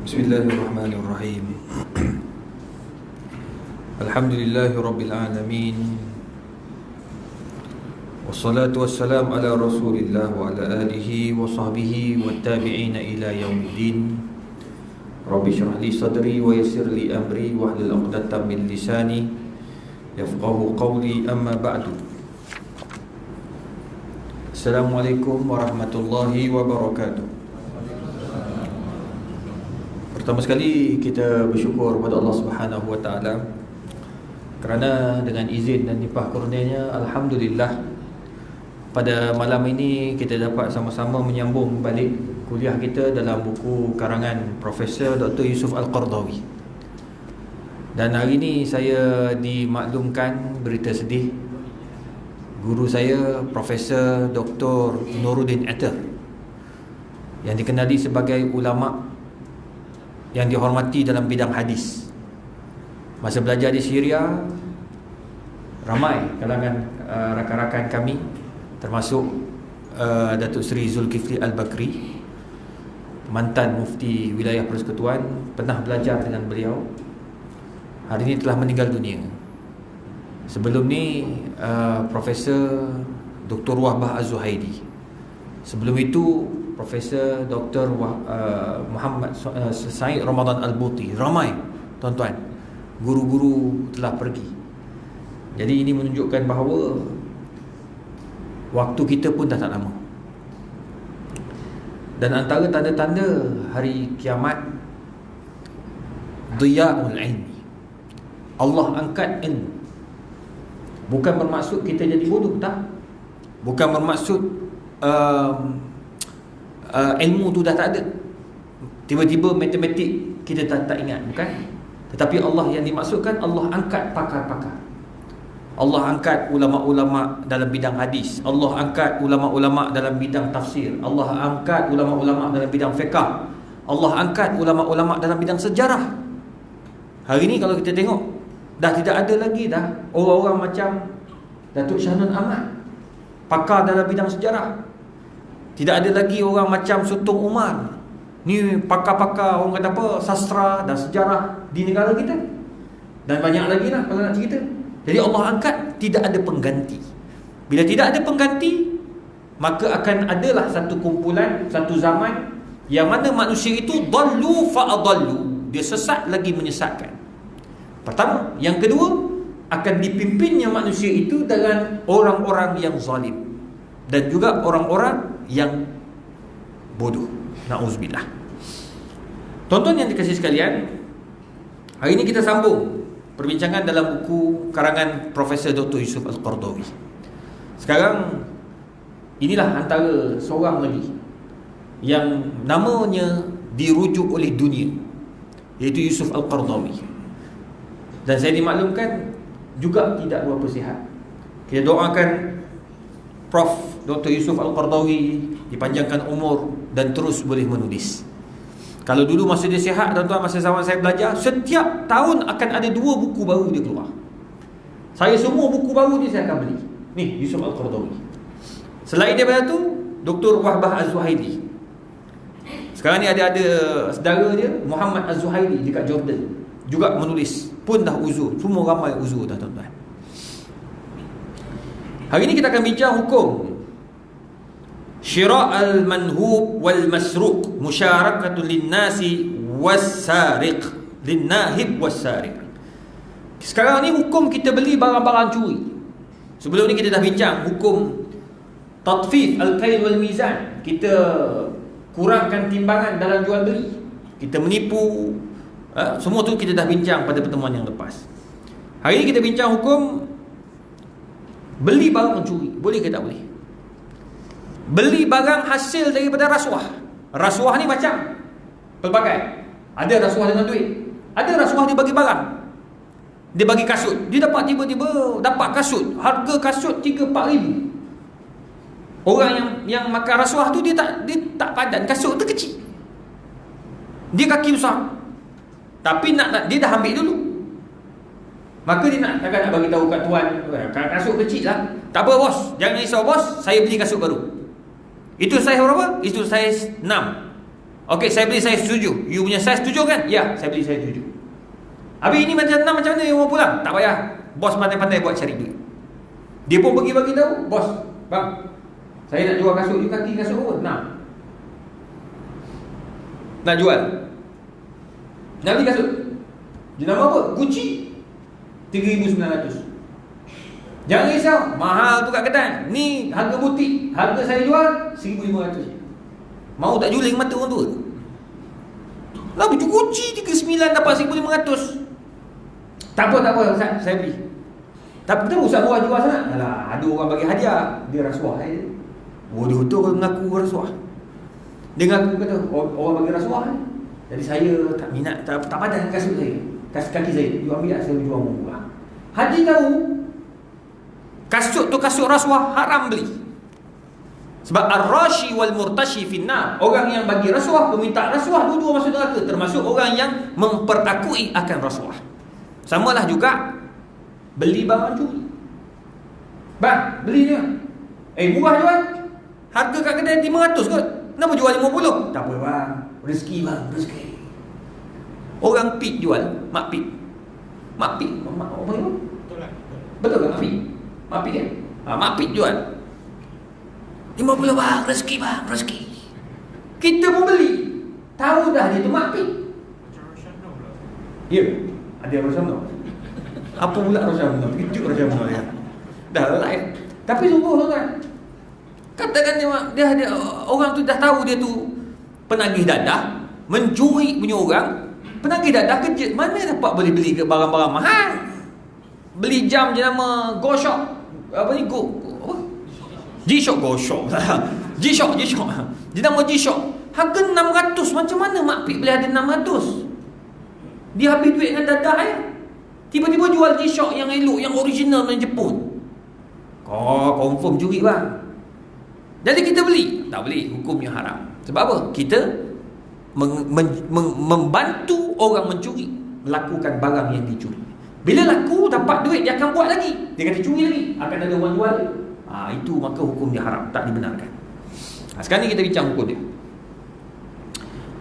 Bismillahirrahmanirrahim. Alhamdulillahirabbil alamin. Wassalatu wassalamu ala Rasulillah wa ala alihi wa sahbihi wat tabi'ina ila yaumiddin. Rabbi shrah li sadri wa yassir li amri wahlul 'uqdatam min lisani yafqahu qawli, amma ba'du. Assalamualaikum warahmatullahi wabarakatuh. Pertama sekali kita bersyukur kepada Allah Subhanahu wa taala kerana dengan izin dan limpah kurnianya, alhamdulillah, pada malam ini kita dapat sama-sama menyambung balik kuliah kita dalam buku karangan Profesor Dr. Yusuf Al-Qaradawi. Dan hari ini saya dimaklumkan berita sedih, guru saya Profesor Dr. Nuruddin Atar, yang dikenali sebagai ulama yang dihormati dalam bidang hadis, masa belajar di Syria, ramai kalangan rakan-rakan kami, termasuk Datuk Seri Zulkifli Al-Bakri, mantan mufti wilayah Persekutuan, pernah belajar dengan beliau, hari ini telah meninggal dunia. Sebelum ni Profesor Dr. Wahbah Az-Zuhaidi. Sebelum itu Profesor Dr. Muhammad Said Ramadan Al-Buti. Ramai tuan-tuan, guru-guru telah pergi. Jadi ini menunjukkan bahawa waktu kita pun dah tak lama. Dan antara tanda-tanda hari kiamat, Dhiya'ul ilmi, Allah angkat ilmu. Bukan bermaksud kita jadi bodoh, tak. Bukan bermaksud ilmu tu dah tak ada, tiba-tiba matematik kita tak ingat, bukan. Tetapi Allah yang dimaksudkan, Allah angkat pakar-pakar. Allah angkat ulama-ulama dalam bidang hadis, Allah angkat ulama-ulama dalam bidang tafsir, Allah angkat ulama-ulama dalam bidang fiqh, Allah angkat ulama-ulama dalam bidang sejarah. Hari ni kalau kita tengok, dah tidak ada lagi dah orang-orang macam Datuk Shah Nun Ahmad, pakar dalam bidang sejarah. Tidak ada lagi orang macam Sultan Umar, ni pakar-pakar, orang kata apa, sastra dan sejarah di negara kita. Dan banyak lagi lah kalau nak cerita. Jadi Allah angkat, tidak ada pengganti. Bila tidak ada pengganti, maka akan adalah satu kumpulan, satu zaman yang mana manusia itu dallu fa'adallu, dia sesat lagi menyesatkan. Pertama. Yang kedua, akan dipimpinnya manusia itu dengan orang-orang yang zalim dan juga orang-orang yang bodoh. Na'udzubillah. Tonton yang dikasihi sekalian, hari ini kita sambung perbincangan dalam buku karangan Profesor Dr. Yusuf Al-Qaradawi. Sekarang inilah antara seorang lagi yang namanya dirujuk oleh dunia, iaitu Yusuf Al-Qaradawi. Dan saya dimaklumkan juga tidak berapa sihat. Kita doakan Prof. Dr. Yusuf Al-Qaradawi dipanjangkan umur dan terus boleh menulis. Kalau dulu masa dia sihat, tuan-tuan, masa zaman saya belajar, setiap tahun akan ada 2 buku baru dia keluar. Saya semua buku baru dia saya akan beli. Ni Yusuf Al-Qaradawi. Selain daripada tu, Dr. Wahbah Az-Zuhaidi. Sekarang ni ada saudara dia Muhammad Az-Zuhaidi dekat Jordan, juga menulis, pun dah uzur. Semua ramai uzur dah, tuan-tuan. Hari ini kita akan bincang hukum Syira' al-manhub wal masruq, musyarakatun lin-nasi was-sariq, lin-nahib was-sariq. Sekarang ni hukum kita beli barang-barang curi. Sebelum ni kita dah bincang hukum tatfif al-kail wal mizan, kita kurangkan timbangan dalam jual beli, kita menipu, semua tu kita dah bincang pada pertemuan yang lepas. Hari ini kita bincang hukum beli barang mencuri, boleh ke tak boleh? Beli barang hasil daripada rasuah. Rasuah ni macam pelbagai. Ada rasuah dengan duit, ada rasuah dia bagi barang. Dia bagi kasut, dia dapat tiba-tiba dapat kasut, harga kasut 3-4 ribu. Orang yang makan rasuah tu dia tak padan, kasut tu kecil, dia kaki besar, tapi dia dah ambil dulu. Maka dia takkan nak bagi tahu kat tuan, kasut kecil lah. Tak apa bos, jangan risau bos, saya beli kasut baru. Itu saiz berapa? Itu saiz 6. Okey, saya beli, saya setuju. You punya saya setuju kan? Ya, saya beli, saya setuju. Habis ini macam mana you mau pulang? Tak payah. Bos pandai-pandai buat cari duit. Dia pun pergi bagi tahu, bos, bang, saya nak jual kasut, you kaki kasut apa? Nak jual. Nak beli kasut. Dia nama apa? Gucci. 3,900. Jangan risau, mahal tu kat kedai. Ni harga butik, harga saya jual 1,500. Mau tak juling mata orang tua? Lah baju Gucci 39 dapat 1,500. Tak apa Ustaz, saya beli. Tak betul Ustaz buat jual sana. Alah, ada orang bagi hadiah, dia rasuah dia. Bodoh tu orang mengaku rasuah. Dia mengaku kata orang bagi rasuah. Jadi saya tak minat, tak padan kasut saya. Kaki saya, you ambil saya jual murah. Haji tahu kasut tu kasut rasuah, haram beli. Sebab ar-rashi wal murtashi finnar. Orang yang bagi rasuah, peminta rasuah, dua-dua masuk neraka, termasuk orang yang memperakui akan rasuah. Samalah juga beli barang curi. Bang, beli dia. Murah jual. Harga kat kedai 500 kot. Kenapa jual 50? Tak apa bang, rezeki bang, rezeki. Orang pit jual, mak pit. Mak pit, mak apa itu? Betul kan mak pit? Mak pit kan? Mak pit jual 50 bang, rezeki bang, rezeki. Kita pun beli. Tahu dah dia tu mak pit. Ya, ada Rosyamno. Apa pula Rosyamno? Kejut Rosyamno ya. Dah live. Tapi sungguh tuan. Katakan dia orang tu dah tahu dia tu penagih dadah, mencuri punya orang. Penagih dadah kejut, mana dapat boleh beli ke barang-barang mahal? Beli jam je nama Go-Shop. Apa ni? G-Shock, Go-Shop. G-Shock. Dia nama G-Shock. Harga 600. Macam mana Mak Pik boleh ada 600? Dia habis duit dengan dadah ya. Tiba-tiba jual G-Shock yang elok, yang original dari Jepun. Confirm curi bang. Jadi kita beli. Tak beli, hukumnya haram. Sebab apa? Kita membantu orang mencuri, melakukan barang yang dicuri. Bila laku dapat duit, dia akan buat lagi. Dia kata curi lagi, akan ada orang jual. Itu maka hukumnya haram, tak dibenarkan. Sekarang ni kita bincang hukum dia.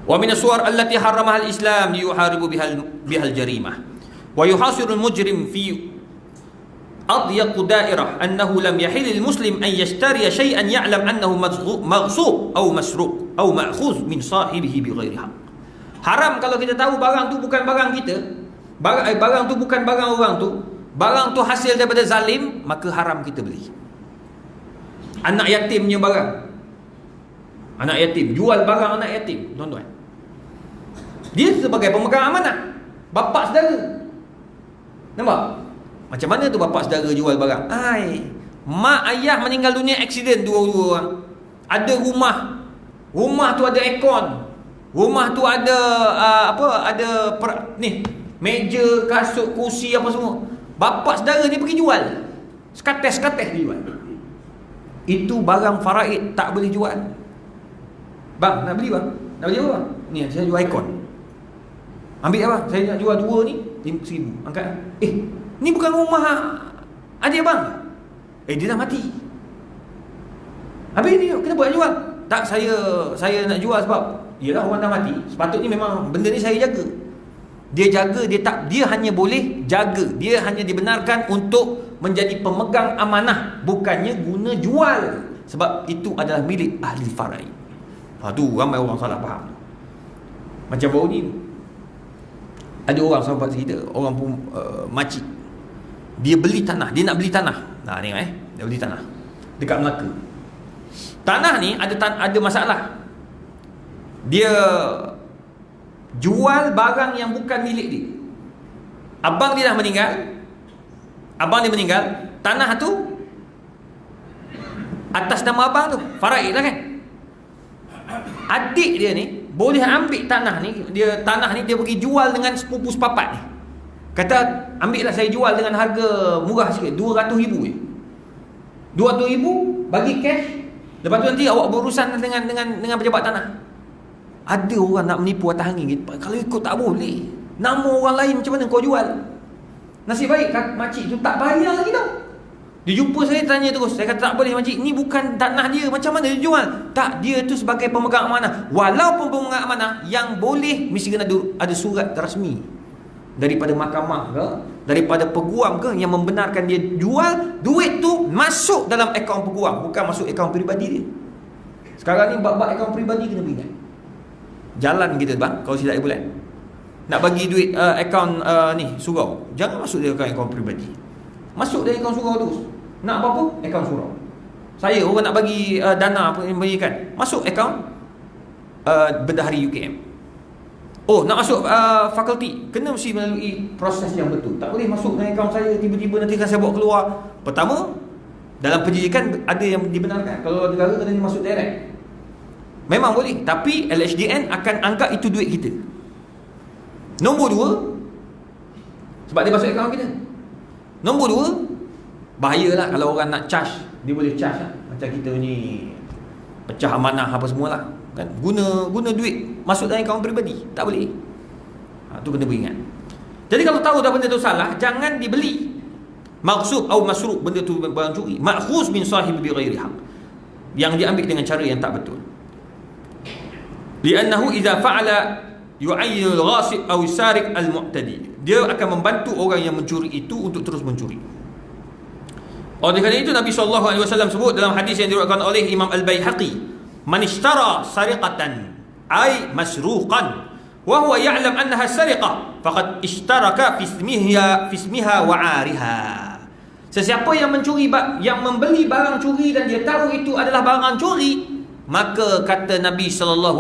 Wa min as-suwar allati harramaha al-Islam liyuharibu bihal jarimah wa yuhasiru al-mujrim fi adyaq dairah annahu lam yahil lil-muslim an yashtari shay'an ya'lam annahu maghsub aw masruq aw ma'khuz min sahibihi bighairi haqq. Haram kalau kita tahu barang tu bukan barang kita, barang tu bukan barang orang tu, barang tu hasil daripada zalim, maka haram kita beli. Anak yatimnya barang, anak yatim, jual barang anak yatim, tuan-tuan. Dia sebagai pemegang amanah, bapa saudara. Nampak? Macam mana tu bapa saudara jual barang? Mak ayah meninggal dunia aksiden, dua-dua orang. Ada rumah tu ada aircon. Rumah tu ada meja, kasut, kursi apa semua. Bapa saudara ni pergi jual. Sekates-sekates dia jual. Itu barang faraid, tak boleh jual. Bang, nak beli bang? Nak beli apa bang? Ni saya jual aircon. Ambil apa? Saya nak jual dua ni 5,000. Angkat. Ni bukan rumah adik bang. Dia dah mati. Habis ni kenapa nak jual? Tak, saya nak jual sebab yalah orang dah mati. Sepatutnya memang benda ni saya jaga. Dia jaga, dia hanya boleh jaga. Dia hanya dibenarkan untuk menjadi pemegang amanah, bukannya guna jual. Sebab itu adalah milik ahli faraid. Tu ramai orang salah faham. Macam baru ni ada orang sahabat kita, orang pun makcik. Dia beli tanah, dia nak beli tanah. Tengok dia beli tanah dekat Melaka. Tanah ni ada masalah. Dia jual barang yang bukan milik dia. Abang dia dah meninggal. Tanah tu atas nama abang tu, faraid lah kan. Adik dia ni boleh ambil tanah ni, dia pergi jual dengan sepupu sepapat ni. Kata, ambillah saya jual dengan harga murah sikit, 200,000 je. 200,000 bagi cash. Lepas tu nanti awak berurusan dengan pejabat tanah. Ada orang nak menipu atas angin. Kalau ikut tak boleh. Nama orang lain macam mana kau jual? Nasib baik makcik tu tak bayar lagi tau. Dia jumpa saya, tanya terus. Saya kata tak boleh makcik, ni bukan tanah dia, macam mana dia jual? Tak, dia tu sebagai pemegang amanah. Walaupun pemegang amanah, yang boleh mesti kena ada surat rasmi daripada mahkamah ke, daripada peguam ke, yang membenarkan dia jual. Duit tu masuk dalam akaun peguam, bukan masuk akaun peribadi dia. Sekarang ni bab-bab akaun peribadi kena beringat. Jalan kita bang, kalau silap bulan nak bagi duit akaun ni surau, jangan masuk dia akaun peribadi, masuk dari akaun surau terus. Nak apa-apa, akaun surau. Saya orang nak bagi dana apa yang berikan, masuk akaun Bendahari UKM. Oh, nak masuk fakulti, kena mesti melalui proses yang betul. Tak boleh masuk dengan akaun saya tiba-tiba nanti kan saya bawa keluar. Pertama, dalam pendidikan ada yang dibenarkan. Kalau negara kena masuk direct, memang boleh, tapi LHDN akan anggap itu duit kita. Nombor dua, sebab dia masuk akaun kita. Nombor dua, bahayalah kalau orang nak charge, dia boleh charge lah. Macam kita ni pecah amanah apa semualah kan, guna duit masuk dalam akaun peribadi, tak boleh. Tu kena beringat. Jadi kalau tahu dah benda tu salah, jangan dibeli. Maksud atau masruq, benda tu barang curi, ma'khuz min sahib bi ghairi haq, yang diambil dengan cara yang tak betul. Li'annahu idza fa'ala yu'ayyin al-ghasib aw sariq al-mu'tadi, dia akan membantu orang yang mencuri itu untuk terus mencuri. Oleh kerana itu Nabi SAW sebut dalam hadis yang diriwayatkan oleh Imam Al-Baihaqi, man ishtara sariqatan ay masruqan wa huwa ya'lam annaha sariqah faqad ishtaraka fi ismiha wa 'ariha. Sesiapa yang mencuri, yang membeli barang curi dan dia tahu itu adalah barang curi, maka kata Nabi SAW,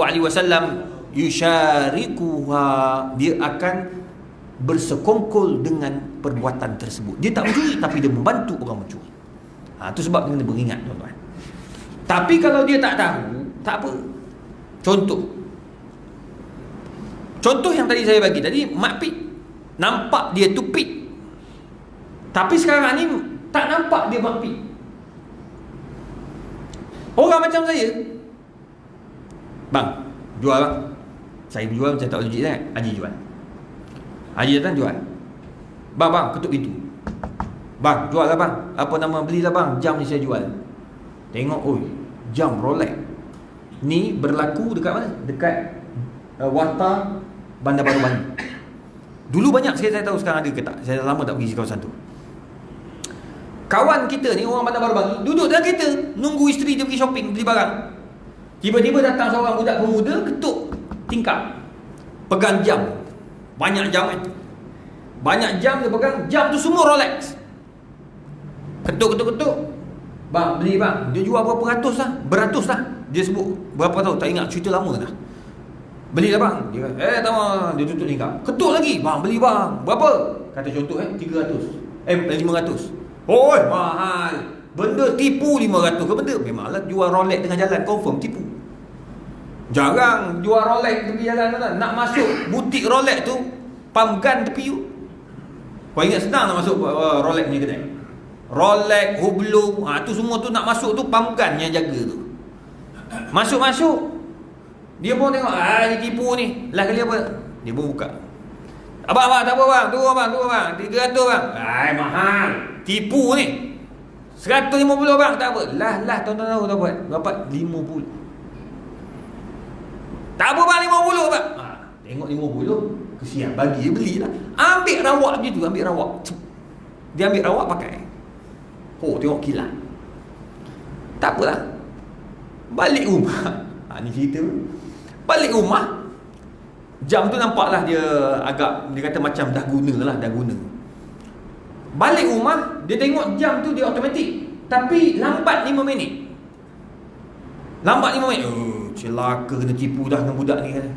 yusyarikuha, dia akan bersekongkol dengan perbuatan tersebut. Dia tak mencuri, tapi dia membantu orang mencuri. Itu sebab kena beringat, tuan-tuan. Tapi kalau dia tak tahu, tak apa. Contoh yang tadi saya bagi tadi, mak pit, nampak dia tu pit, tapi sekarang ni tak nampak dia mak pit. Orang macam saya, bang, jual bang. Saya jual macam tak legit sangat. Haji jual, Haji datang jual. Bang, ketuk pintu. Bang, jual lah bang. Apa nama, belilah bang, jam ni saya jual. Tengok, oi, jam Rolex ni berlaku dekat mana? Dekat Warta Bandar Baru Bani. Dulu banyak sekali, saya tahu sekarang ada ke tak, saya dah lama tak pergi kawasan tu. Kawan kita ni, orang Bandar Baru Bani, duduk dalam kereta nunggu isteri dia pergi shopping, beli barang. Tiba-tiba datang seorang budak pemuda, ketuk tingkap, pegang jam. Banyak jam kan, banyak jam dia pegang. Jam tu semua Rolex. Ketuk. Bang, beli bang. Dia jual berapa ratus lah, beratus lah. Dia sebut berapa tahu, tak ingat, cerita lama dah. Beli lah bang. Dia kata, tak mau. Dia tutup tingkap. Ketuk lagi, bang, beli bang. Berapa? Kata contoh 300, 500. Oi, mahal. Benda tipu 500 ke benda? Memanglah jual Rolex tengah jalan, confirm tipu. Jarang jual Rolex tepi jalan kan? Nak masuk butik Rolex tu, pump gun tepi tu. Kau ingat senang nak masuk Rolex ni kedai? Rolex, Hublot, tu semua tu nak masuk tu pump gun yang jaga tu. Masuk, dia pun tengok, ni tipu ni. Lah kali apa? Dia pun buka. Abang, tak apa bang, turun bang, 300 bang. Mahal. Tipu ni. 150 bang, tak apa. Lah, tuan-tuan tahu tak buat. Dapat 50. Tak apa bang, 50 bang. Tengok 50, kesian, bagi dia belilah. Ambil rawak je tu, Dia ambil rawak pakai. Tengok kilat. Tak apalah. Balik rumah. Ni cerita. Balik rumah, jam tu nampaklah dia agak, dia kata macam dah guna. Balik rumah, dia tengok jam tu dia automatik, tapi lambat 5 minit. Celaka, kena tipu dah dengan budak ni kan.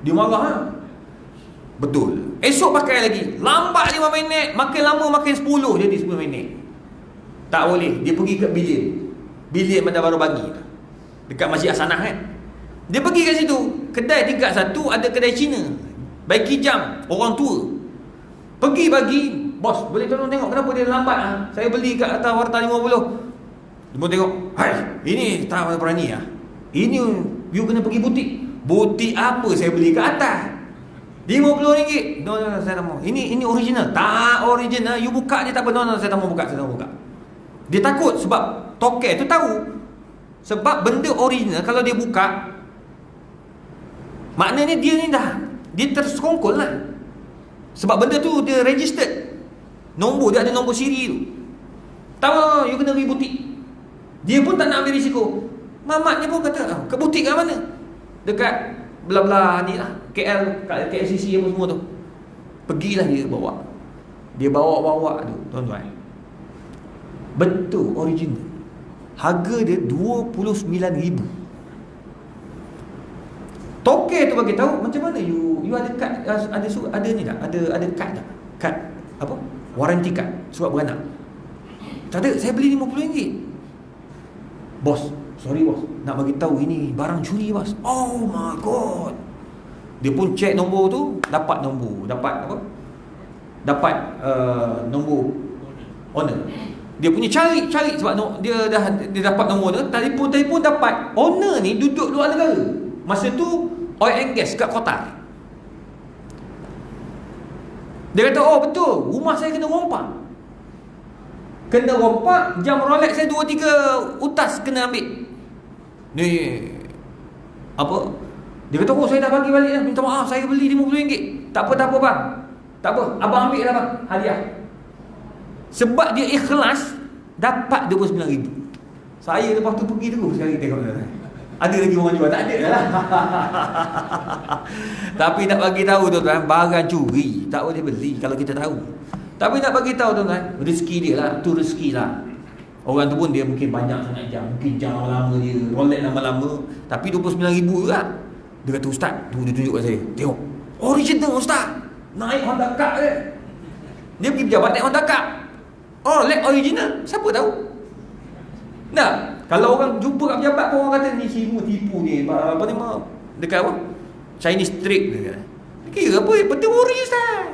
Dia marah. Betul. Esok pakai lagi, lambat 5 minit, makin lama makin 10, jadi 10 minit. Tak boleh. Dia pergi ke bilik Bandar Baru Bagi, dekat Masjid Hasanah kan. Dia pergi kat situ, kedai tingkat 1 ada kedai Cina, baiki jam orang tua. Pergi bagi, bos, boleh tolong tengok kenapa dia lambat? Saya beli kat atas Warta 50. Dia pun tengok, ini tak berani ini you kena pergi butik apa saya beli kat atas RM50. No, saya tak mau. Ini original. Tak original, you buka je tak apa. No, saya tak mau buka. Dia takut sebab toke tu tahu. Sebab benda original kalau dia buka, maknanya dia ni dia tersekongkol lah. Sebab benda tu dia registered. Nombor dia ada nombor siri tu. Tahu you kena pergi butik. Dia pun tak nak ambil risiko. Mamat ni pun kata, ke butik kat mana? Dekat bla-bla ni lah, KL, kat KLCC apa semua tu. Pergilah dia bawa. Dia bawa tu, tuan-tuan. Betul original. Harga dia 29,000. Toke tu bagi tahu macam mana you ada kad, ada ni tak? Ada kad tak? Kad apa? Warranty kad surat beranak. Tak ada, saya beli RM50. Bos, sorry bos, nak bagi tahu ini barang curi bos. Oh my god. Dia pun check nombor tu, dapat nombor, dapat apa? Dapat nombor owner. Dia punya cari sebab dia dapat nombor tu, telefon dapat. Owner ni duduk luar negara. Masa tu oil and gas kat Qatar. Dia kata, oh betul, rumah saya kena rompak. Jam Rolex saya 2-3 utas kena ambil. Ni apa? Dia kata, oh saya dah bagi balik dah. Minta maaf, saya beli RM50. Tak apa bang. Tak apa, abang ambil lah bang, hadiah. Sebab dia ikhlas, dapat RM29,000. Saya lepas tu pergi terus sekali tengok. Ada lagi orang jual? Tak ada lah. Tapi nak bagi tahu tuan-tuan, barang curi tak boleh beli kalau kita tahu. Tapi nak bagi tahu tuan-tuan, rezeki dia lah, tu rezeki lah. Orang tu pun dia mungkin banyak sangat jam, mungkin jam lama dia, Rolex lama-lama, tapi RM29,000 juga. Dia kata, ustaz, tu dia tunjuk kat saya. Tengok, original ustaz. Naik Honda Cup dia. Dia pergi pejabat naik Honda Cup. Oh, Rolex original. Siapa tahu? Nah, kalau orang jumpa kat pejabat pun orang kata ni semua tipu ni. Apa ni dekat apa? Chinese trick dia. Kira apa? Betul ori ustaz.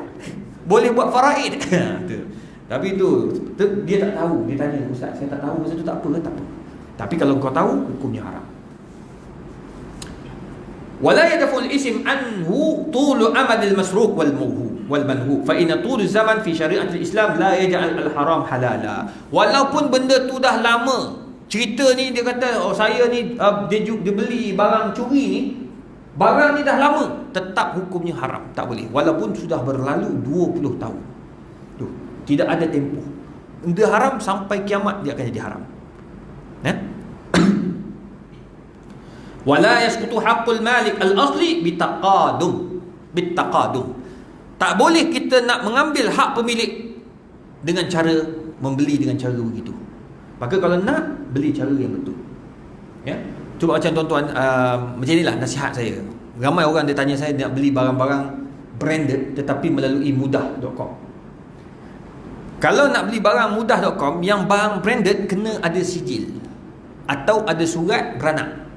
Boleh buat faraid. Tapi tu dia tak tahu. Dia tanya, ustaz, saya tak tahu masa tu tak apa ke? Tak apa. Tapi kalau kau tahu, hukumnya haram. Wala yadful ism anhu tulu amad al-masruq wal manhu fa inna tul zaman fi syariat al-Islam la yaj'al al-haram halala. Walaupun benda tu dah lama, cerita ni dia kata, oh saya ni dia beli barang curi ni, barang ni dah lama, tetap hukumnya haram, tak boleh walaupun sudah berlalu 20 tahun. Tuh, tidak ada tempoh. Benda haram sampai kiamat dia akan jadi haram. Wala yasqutu haqqul malik al-asli bitaqadum. Tak boleh kita nak mengambil hak pemilik dengan cara membeli dengan cara begitu. Maka kalau nak, beli cara yang betul. Ya. Cuba macam tuan-tuan, macam inilah nasihat saya. Ramai orang dia tanya saya nak beli barang-barang branded tetapi melalui mudah.com. Kalau nak beli barang mudah.com, yang barang branded kena ada sijil atau ada surat beranak,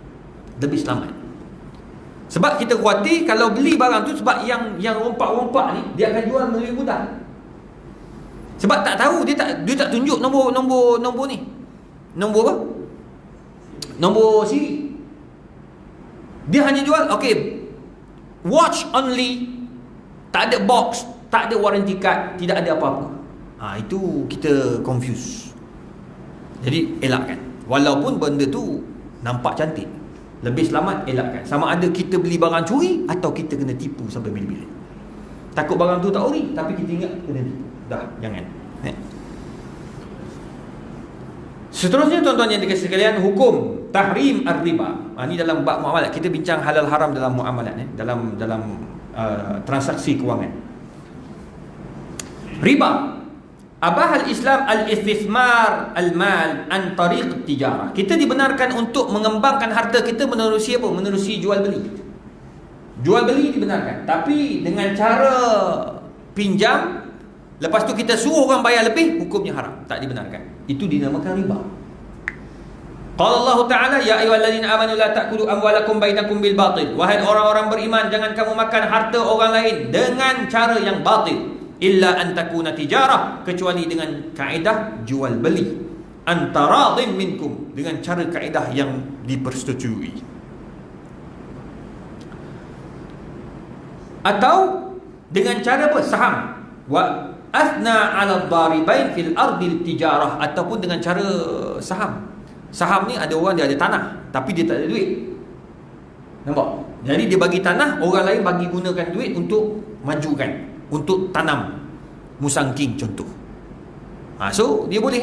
lebih selamat. Sebab kita khawatir kalau beli barang tu, sebab yang rompak-rompak ni dia akan jual melalui mudah. Sebab tak tahu, dia tak tunjuk nombor ni. Nombor apa? Nombor siri. Dia hanya jual watch only, tak ada box, tak ada warranty card, tidak ada apa-apa. Itu kita confuse. Jadi elakkan. Walaupun benda tu nampak cantik, lebih selamat elakkan. Sama ada kita beli barang curi atau kita kena tipu sampai bila-bila. Takut barang tu tak ori, tapi kita ingat kena tipu. Dah, jangan. Seterusnya tuan-tuan yang dikasihi sekalian, hukum tahrim ar-riba. Ini dalam bab muamalat. Kita bincang halal haram dalam muamalat, dalam transaksi kewangan. Riba. Abahal Islam al-istithmar al-mal an tariq tijarah. Kita dibenarkan untuk mengembangkan harta kita menerusi apa? Menerusi jual beli. Jual beli dibenarkan, tapi dengan cara pinjam, lepas tu kita suruh orang bayar lebih, hukumnya haram, tak dibenarkan. Itu dinamakan riba. Qala Allah Ta'ala, ya ayyuhallazina amanu la ta'kulu amwalakum bainakum bil batil. Wahai orang-orang beriman, jangan kamu makan harta orang lain dengan cara yang batil. Illa an takuna tijarah, kecuali dengan kaedah jual beli, antaradin minkum, dengan cara kaedah yang dipersetujui. Atau dengan cara apa? Saham. athna 'ala ad-daribain fil ardi tijarah, ataupun dengan cara saham. Saham ni ada orang dia ada tanah tapi dia tak ada duit. Nampak? Jadi dia bagi tanah, orang lain bagi gunakan duit untuk majukan, untuk tanam musangking contoh. So dia boleh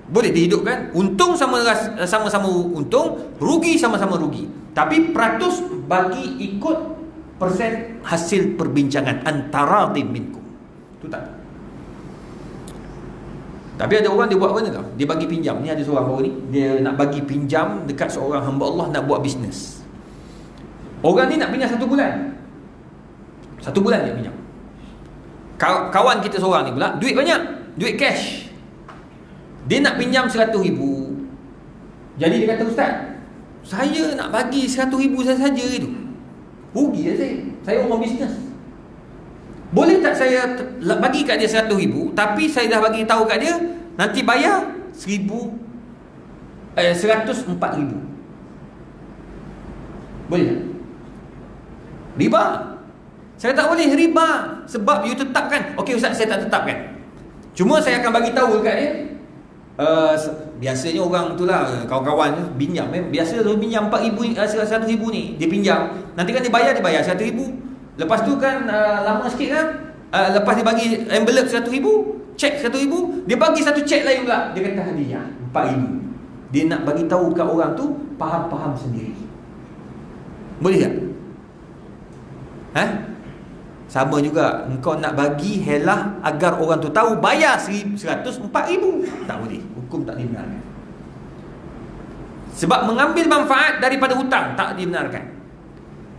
boleh dihidupkan. Untung sama-sama untung, rugi sama-sama rugi. Tapi peratus bagi ikut persen hasil perbincangan antara tim minkum. Itu tak. Tapi ada orang dia buat apa ni tau? Dia bagi pinjam. Ni ada seorang baru ni, dia nak bagi pinjam dekat seorang hamba Allah nak buat bisnes. Orang ni nak pinjam 1 bulan. 1 bulan dia pinjam. Kawan kita seorang ni pula duit banyak, duit cash. Dia nak pinjam 100,000. Jadi dia kata, ustaz, saya nak bagi 100,000 saja itu. Rugi saya orang bisnes. Boleh tak saya bagi kat dia 100,000, tapi saya dah bagi tahu kat dia nanti bayar 104,000. Boleh tak? Riba. Saya tak boleh riba, sebab you tetapkan. Okey ustaz, saya tak tetapkan. Cuma saya akan bagi tahu kat dia. Biasanya orang tu lah, kawan-kawan pinjam, biasa tu pinjam 4,000, 100,000 ni dia pinjam, nanti kan dia bayar 100,000. Lepas tu kan lama sikit kan, lepas dia bagi envelope 100,000, cek 100,000, dia bagi satu cek lain pula, dia kata hadiah 4,000. Dia nak bagi tahu kat orang tu, faham-faham sendiri. Boleh tak? Sama juga, engkau nak bagi helah agar orang tu tahu bayar 104,000. Tak boleh, hukum tak dibenarkan. Sebab mengambil manfaat daripada hutang tak dibenarkan.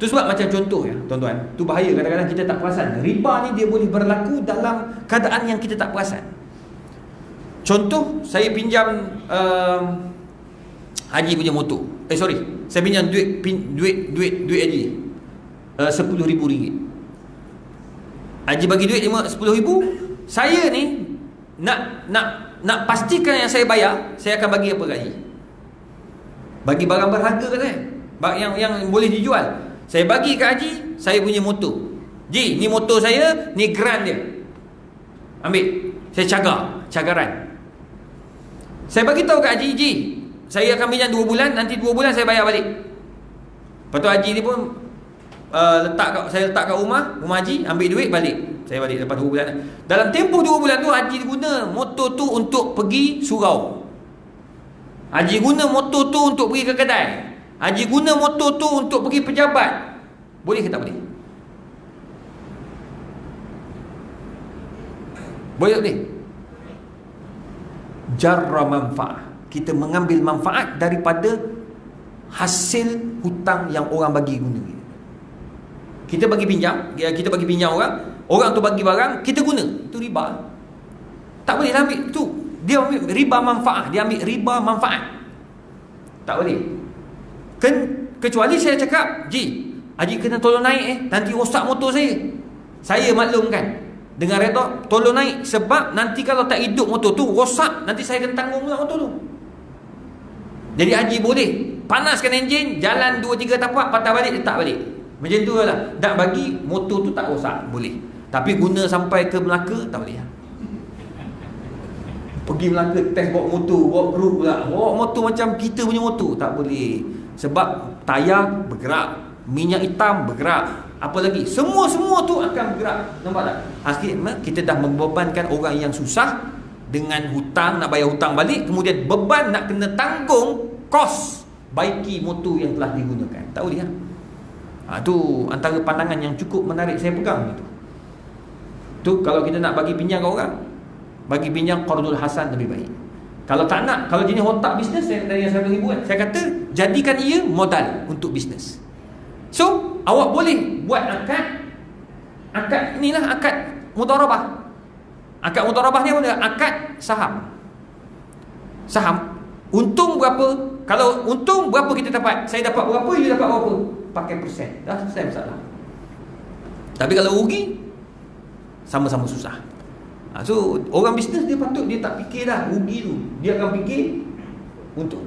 Tu sebab macam contoh ya, tuan-tuan, tu bahaya kadang-kadang kita tak perasan. Riba ni dia boleh berlaku dalam keadaan yang kita tak perasan. Contoh, saya pinjam Haji punya motor. Saya pinjam duit Haji RM10,000. Haji bagi duit RM10,000. Saya ni nak pastikan yang saya bayar, saya akan bagi apa kat Haji? Bagi barang berharga kat saya, yang boleh dijual. Saya bagi kat Haji saya punya motor. Ji, ni motor saya, ni grant dia. Ambil. Saya cagaran. Saya bagi tahu kat Haji, Ji, saya akan pinjam 2 bulan, nanti 2 bulan saya bayar balik. Lepas tu Haji ni pun saya letak kat rumah Haji, ambil duit balik. Saya balik lepas 2 bulan. Dalam tempoh 2 bulan tu Haji guna motor tu untuk pergi surau. Haji guna motor tu untuk pergi ke kedai. Haji guna motor tu untuk pergi pejabat. Boleh ke tak boleh? Boleh tak boleh? Jarra manfaat. Kita mengambil manfaat daripada hasil hutang yang orang bagi guna. Kita bagi pinjam orang tu bagi barang, kita guna. Itu riba. Tak boleh ambil tu. Dia ambil riba manfaat, dia ambil riba manfaat. Tak boleh. Kecuali saya cakap, Ji, Haji kena tolong naik nanti rosak motor saya. Saya maklumkan dengan redha, tolong naik, sebab nanti kalau tak hidup motor tu rosak, nanti saya kena tanggung pula motor tu. Jadi Haji boleh panaskan enjin, jalan 2-3 tapak, patah balik, letak balik. Macam tu lah. Tak bagi motor tu tak rosak, boleh. Tapi guna sampai ke Melaka, tak boleh. Pergi Melaka test bawa motor, bawa group pula, bawa motor macam kita punya motor, tak boleh. Sebab tayar bergerak, minyak hitam bergerak, apa lagi, semua tu akan bergerak. Nampak tak? Akhirnya kita dah membebankan orang yang susah dengan hutang, nak bayar hutang balik, kemudian beban nak kena tanggung kos baiki motor yang telah digunakan. Tak boleh kan? Tu antara pandangan yang cukup menarik saya pegang itu. Tu kalau kita nak bagi pinjam ke orang, bagi pinjam qardul hasan lebih baik. Kalau tak nak, kalau jenis otak bisnes dari yang 100,000 kan, saya kata jadikan ia modal untuk bisnes. So awak boleh buat akad inilah akad mudharabah. Akad mudharabah ni apa? Akad saham. Untung berapa? Kalau untung berapa kita dapat? Saya dapat berapa, you dapat berapa? Pakai persen. Dah selesai masalah. Tapi kalau rugi, sama-sama susah. So orang bisnes dia patut, dia tak fikir dah rugi tu, dia akan fikir untuk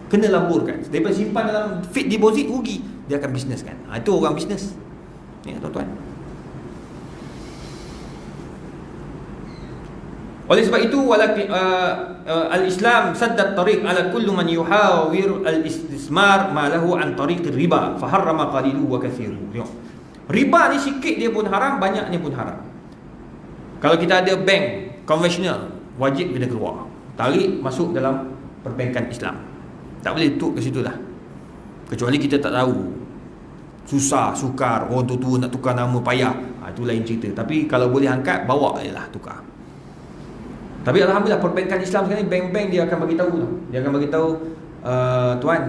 kena laburkan. Daripada simpan dalam fixed deposit rugi, dia akan bisneskan. Itu orang bisnes. Ya tuan-tuan. Oleh sebab itu al-Islam saddat tariq ala kulli man yuhawir al-istismar ma lahu an tariq riba fa harrama qalilu wa kathiru. Tengok. Riba ni sikit dia pun haram, banyaknya pun haram. Kalau kita ada bank konvensional, wajib kena keluar. Tarik masuk dalam perbankan Islam. Tak boleh tutup ke situ dah. Kecuali kita tak tahu. Susah, sukar, orang tua nak tukar nama payah. Itu lain cerita. Tapi kalau boleh angkat, bawa je lah tukar. Tapi alhamdulillah perbankan Islam sekarang ni, bank-bank dia akan bagi tahu lah. Dia akan bagi tahu, tuan,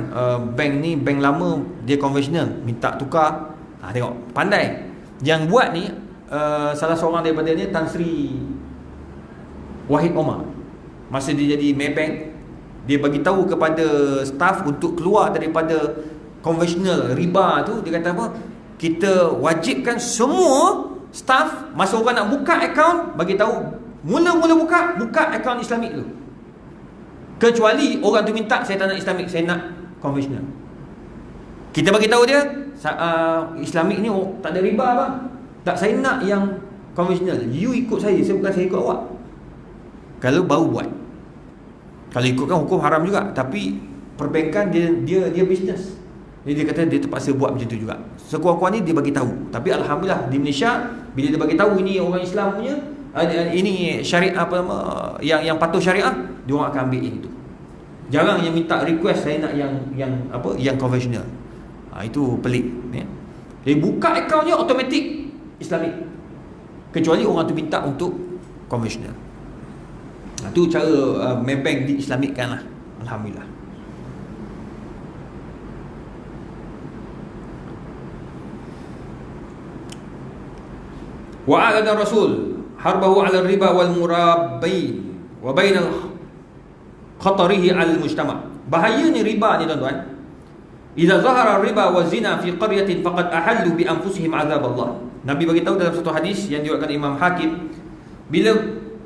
bank ni bank lama, dia konvensional, minta tukar. Tengok, pandai. Yang buat ni salah seorang daripada ni, Tan Sri Wahid Omar. Masa dia jadi Maybank, dia bagi tahu kepada staff untuk keluar daripada konvensional riba tu. Dia kata apa? Kita wajibkan semua staff, masa orang nak buka akaun, bagi tahu mula-mula buka akaun Islamik tu. Kecuali orang tu minta, saya tak nak Islamik, saya nak konvensional. Kita bagi tahu dia, Islamik ni tak ada riba bang. Tak, saya nak yang konvensional. You ikut saya bukan saya ikut awak. Kalau baru buat. Kalau ikutkan hukum haram juga. Tapi perbankan dia bisnes. Jadi dia kata dia terpaksa buat macam tu juga. Sekurang-kurangnya dia bagi tahu. Tapi alhamdulillah di Malaysia, bila dia bagi tahu ini orang Islam punya, ini syariat apa nama, yang patuh syariah, dia orang akan ambil itu. Jarang yang minta request saya nak yang konvensional. Itu pelik ya. Jadi buka akaun je automatik Islamik. Kecuali orang tu minta untuk konvensional. Itu cara Maybank diislamikkan lah. Alhamdulillah. Wa'adana Rasul harbahu 'ala riba wal murabbain wa bainal khatarihi 'ala al-mujtama'. Bahayanya riba ni tuan-tuan. Idza zahara riba wa zina fi qaryatin faqad ahallu bi anfusihim 'adzab Allah. Nabi bagi tahu dalam satu hadis yang diriwayatkan Imam Hakim, bila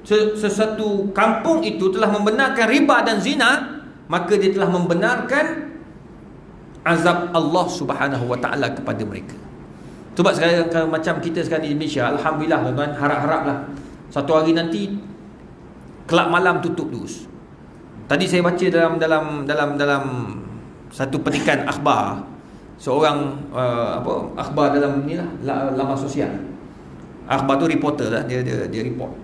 sesuatu kampung itu telah membenarkan riba dan zina, maka dia telah membenarkan azab Allah Subhanahu wa taala kepada mereka. Sebab sekarang macam kita sekarang di Malaysia, alhamdulillah tuan-tuan, harap-haraplah satu hari nanti kelab malam tutup terus. Tadi saya baca dalam satu petikan akhbar, seorang akhbar dalam ni lah, laman sosial. Akhbar tu reporter lah, dia report.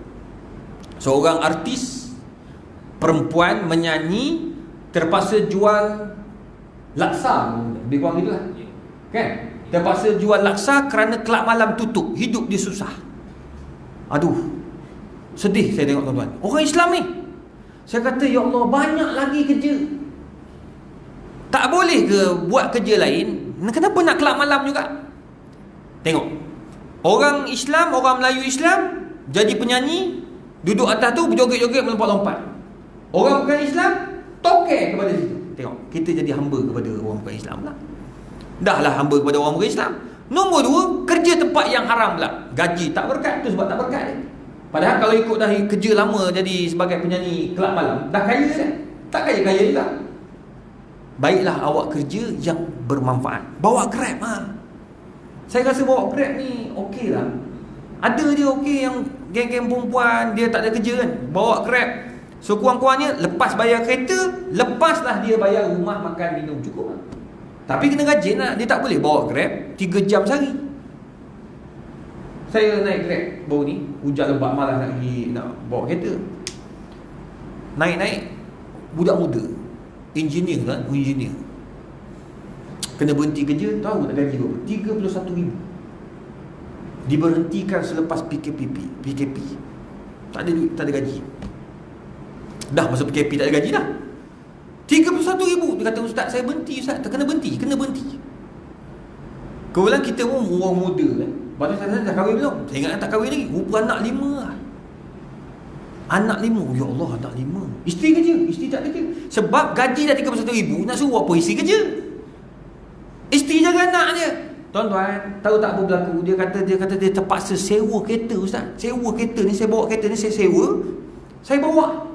Seorang artis perempuan menyanyi terpaksa jual laksa, lebih kurang gitulah. Kan? Terpaksa jual laksa kerana kelab malam tutup, hidup dia susah. Aduh, sedih saya tengok tuan-tuan. Orang Islam ni, saya kata ya Allah, banyak lagi kerja. Tak boleh ke buat kerja lain? Kenapa nak kelab malam juga? Tengok, orang Islam, orang Melayu Islam jadi penyanyi, duduk atas tu berjoget-joget, melompat-lompat. Orang bukan Islam tokel kepada situ. Tengok, kita jadi hamba kepada orang bukan Islam lah. Dah lah hamba kepada orang bukan Islam. Nombor dua, kerja tempat yang haram pula. Gaji tak berkat, tu sebab tak berkat dia. Padahal kalau ikut dah kerja lama jadi sebagai penyanyi kelab malam, dah kaya kan? Tak kaya-kaya juga. Baiklah awak kerja yang bermanfaat. Bawa Grab ha. Saya rasa bawa Grab ni okey lah. Ada dia okey yang geng-geng perempuan, dia tak ada kerja kan, bawa Grab. Sekurang-kurangnya lepas bayar kereta, lepaslah dia bayar rumah, makan, minum, cukup lah. Tapi kena rajin lah. Dia tak boleh bawa Grab 3 jam sehari. Saya naik Grab baru ni, hujan lebat, malas nak bawa kereta. Naik-naik budak muda, engineer kan, engineer kena berhenti kerja. Tahu tak gaji berapa? 31,000. Diberhentikan selepas PKP. Tak ada duit, tak ada gaji. Dah masa PKP tak ada gaji dah. 31,000. Dia kata, ustaz saya berhenti, ustaz tak kena berhenti. Kebetulan kita pun orang muda kan. Lepas tu saya dah kahwin belum? Saya ingat tak kahwin lagi. Rupa anak 5 lah. Anak 5. Ya Allah, anak 5. Isteri kerja, isteri tak kerja. Sebab gaji dah 31,000, nak suruh apa isteri kerja? Isteri jaga anak je. Tuan-tuan, tahu tak apa berlaku? Dia kata dia terpaksa sewa kereta, ustaz. Sewa kereta ni, saya bawa kereta ni, saya sewa. Saya bawa.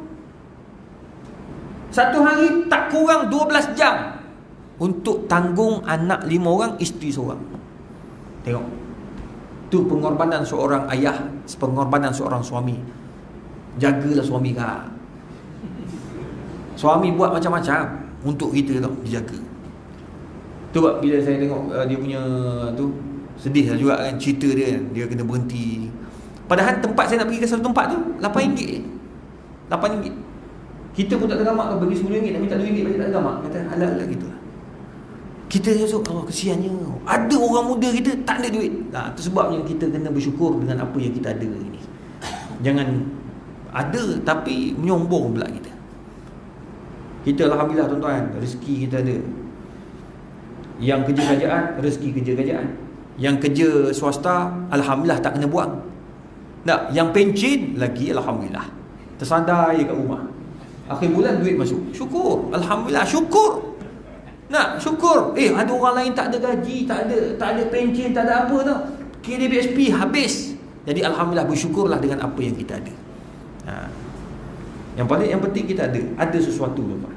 Satu hari tak kurang 12 jam untuk tanggung anak 5 orang, isteri seorang. Tengok. Itu pengorbanan seorang ayah, pengorbanan seorang suami. Jagalah suami kau. Suami buat macam-macam untuk kita tau, dijaga. Tu bila saya tengok dia punya tu, sedih lah juga kan cerita dia kan. Dia kena berhenti. Padahal tempat saya nak pergi ke satu tempat tu RM8 je. RM8. Kita pun tak ada gamak, bagi RM10 nak minta RM2 bagi tak ada gamak. Kata halal-halal gitu lah. Kita esok, kesiannya ada orang muda kita tak ada duit. Itu sebabnya kita kena bersyukur dengan apa yang kita ada ini. Jangan ada tapi menyombong pula kita. Kita alhamdulillah tuan-tuan, rezeki kita ada. Yang kerja kerajaan, rezeki kerja kerajaan. Yang kerja swasta, alhamdulillah tak kena buang. Tak, yang pencen lagi alhamdulillah. Tersadar je kat rumah. Akhir bulan duit masuk. Syukur, alhamdulillah, syukur. Nak syukur. Ada orang lain tak ada gaji, tak ada pencen, tak ada apa tau. KDBSP habis. Jadi alhamdulillah, bersyukurlah dengan apa yang kita ada. Yang penting kita ada sesuatu tuan.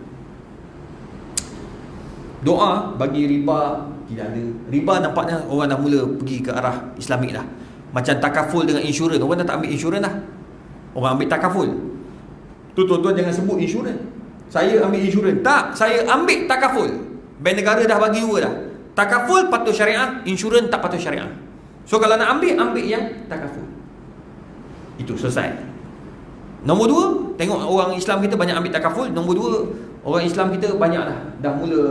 Doa bagi riba tidak ada. Riba nampaknya orang dah mula pergi ke arah Islamik dah. Macam takaful dengan insurans. Orang dah tak ambil insurans dah. Orang ambil takaful. Tu tuan-tuan jangan sebut insurans. Saya ambil insurans. Tak, saya ambil takaful. Bank negara dah bagi dua dah. Takaful patuh syariah, insurans tak patuh syariah. So kalau nak ambil yang takaful. Itu selesai. Nombor dua, tengok orang Islam kita banyak ambil takaful. Nombor dua, orang Islam kita banyak dah mula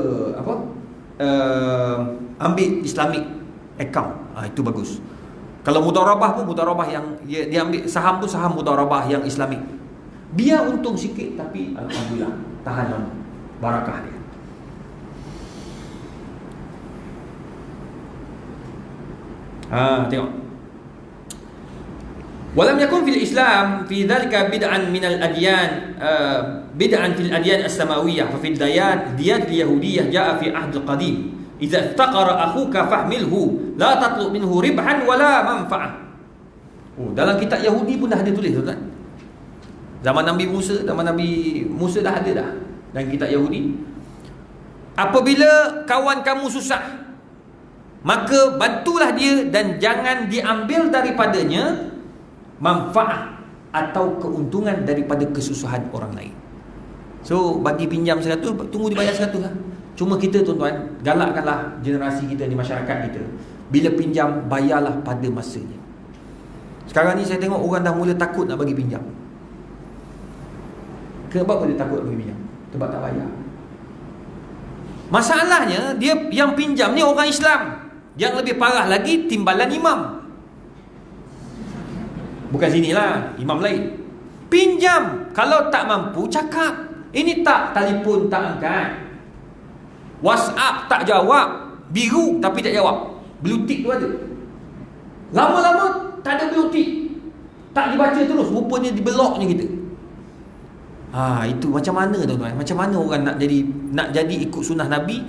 ambil Islamic account. Itu bagus. Kalau mudarabah pun mudarabah yang dia ambil saham pun saham mudarabah yang Islamic. Biar untung sikit tapi alhamdulillah tahan lama. Barakah dia. Tengok. Walam yakun fil Islam fi dhalika bid'an min al-adyan bid'an fil adyan as-samawiyah fa fil diyat al-yahudiyyah jaa fi ahd al-qadim idza iftaqara akhuka fahmilhu la tatlub minhu ribhan wala manfa'ah. Dalam kitab Yahudi pun dah ada tulis tuan. Zaman Nabi Musa dah ada dah dalam kitab Yahudi. Apabila kawan kamu susah, maka bantulah dia dan jangan diambil daripadanya manfaat atau keuntungan daripada kesusahan orang lain. So bagi pinjam 100, tunggu dibayar 100 lah. Cuma kita tuan-tuan, galakkanlah generasi kita ni, masyarakat kita, bila pinjam bayarlah pada masanya. Sekarang ni saya tengok orang dah mula takut nak bagi pinjam. Kenapa dia takut bagi pinjam? Sebab tak bayar. Masalahnya dia yang pinjam ni orang Islam. Yang lebih parah lagi, timbalan imam. Bukan sinilah, imam lain. Pinjam, kalau tak mampu cakap. Ini tak, telefon tak angkat, WhatsApp tak jawab, biru tapi tak jawab, blue tick tu ada. Lama-lama tak ada blue tick, tak dibaca terus, rupanya dibeloknya kita. Itu macam mana tuan-tuan? Macam mana orang nak jadi ikut sunnah Nabi,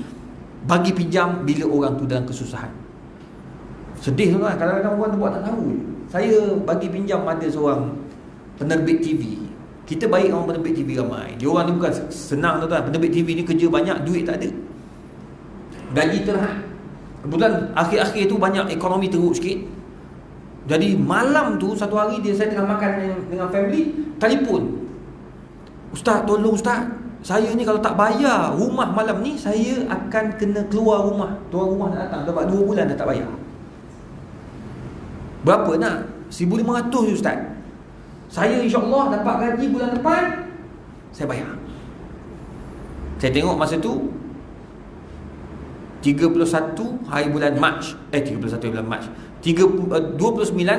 bagi pinjam bila orang tu dalam kesusahan. Sedih tuan-tuan, kadang-kadang orang tu buat tak tahu. Saya bagi pinjam ada seorang penerbit TV. Kita baik orang penerbit TV ramai. Dia orang ni bukan senang tuan-tuan. Penerbit TV ni kerja banyak, duit tak ada, gaji terhad. Kebetulan akhir-akhir tu banyak ekonomi teruk sikit. Jadi malam tu satu hari saya tengah makan dengan family, telefon, "Ustaz, tolong Ustaz, saya ni kalau tak bayar rumah malam ni, saya akan kena keluar rumah. Tuan rumah nak datang, dapat 2 bulan dah tak bayar." "Berapa nak?" "1,500 je Ustaz. Saya insyaAllah dapat gaji bulan depan, saya bayar." Saya tengok masa tu 31 hari bulan Mac 29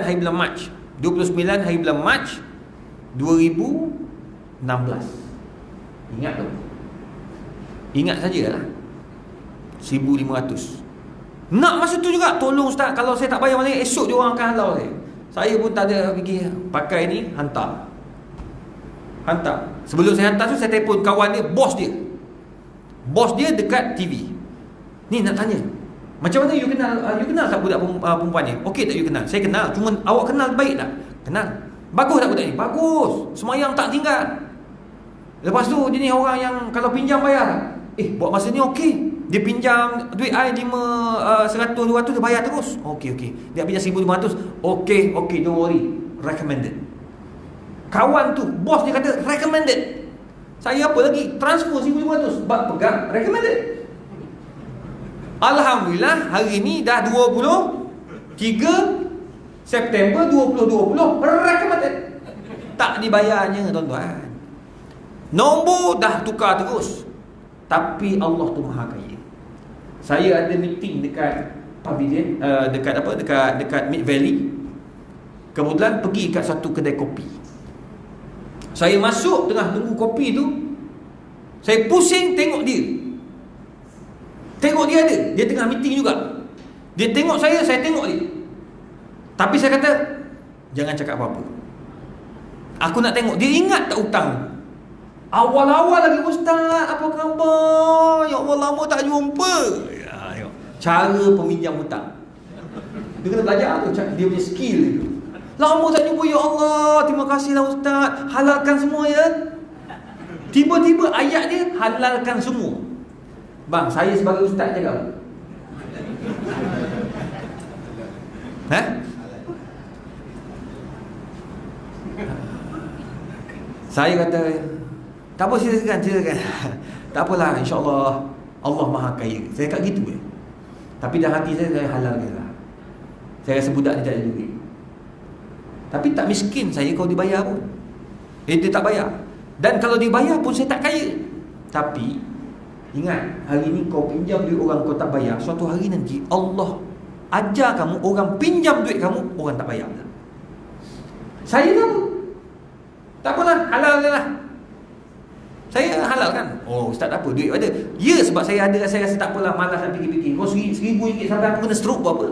hari bulan Mac 29 hari bulan Mac 2016. Ingat tu, ingat sajalah, 1,500. Nak masa tu juga, "Tolong Ustaz, kalau saya tak bayar malam ni, esok dia orang akan halau saya." Saya pun tak ada fikir, pakai ni, hantar. Sebelum saya hantar tu, saya telefon kawan dia, bos dia dekat TV. "Ni nak tanya, macam mana you kenal tak budak perempuan ni? Okey tak you kenal?" "Saya kenal, cuma awak kenal baik tak?" "Kenal." "Bagus tak budak ni?" "Bagus, semayang tak tinggal. Lepas tu dia ni orang yang kalau pinjam bayar tak?" Buat masa ni okey. Dia pinjam duit I 100, 200, dia bayar terus." Okey. Dia pinjam 1,500. Okey, don't worry, recommended. Kawan tu, bos dia kata recommended. Saya apa lagi? Transfer 1,500 sebab pegang recommended. Alhamdulillah hari ni dah 23 September 2020 recommended. Tak dibayarnya tuan-tuan. Nombor dah tukar terus. Tapi Allah tu Maha Kaya. Saya ada meeting dekat Pavilion, dekat Mid Valley. Kebetulan pergi kat satu kedai kopi. Saya masuk tengah tunggu kopi tu, saya pusing tengok dia. Tengok dia ada, dia tengah meeting juga. Dia tengok saya tengok dia. Tapi saya kata, jangan cakap apa-apa. Aku nak tengok dia ingat tak hutang. Awal-awal lagi, Ustaz, apa khabar? Ya Allah, lama tak jumpa. Ya, cara peminjam hutang. Dia kena belajar tu, dia punya skill tu. Lama tak jumpa, ya Allah, terima kasihlah Ustaz, halalkan semua ya. Tiba-tiba ayat dia halalkan semua. Bang, saya sebagai Ustaz cakap. Saya kata, tak apa, silakan. Tak apalah, insya-Allah Allah Maha Kaya. Saya kat gitu je. Tapi dalam hati saya halalkan lah. Saya rasa budak ni tak ada duit. Tapi tak miskin saya kalau dibayar pun. Dia tak bayar. Dan kalau dibayar pun saya tak kaya. Tapi ingat, hari ni kau pinjam duit orang kau tak bayar, suatu hari nanti Allah ajar kamu, orang pinjam duit kamu, orang tak bayar. Saya tahu. Tak apalah, halal lah. Saya halal kan. Oh, Ustaz tak apa, duit ada. Ya, sebab saya ada, saya rasa tak apalah, malas nak fikir-fikir. Kau RM1,000 sampai aku kena stroke buat apa?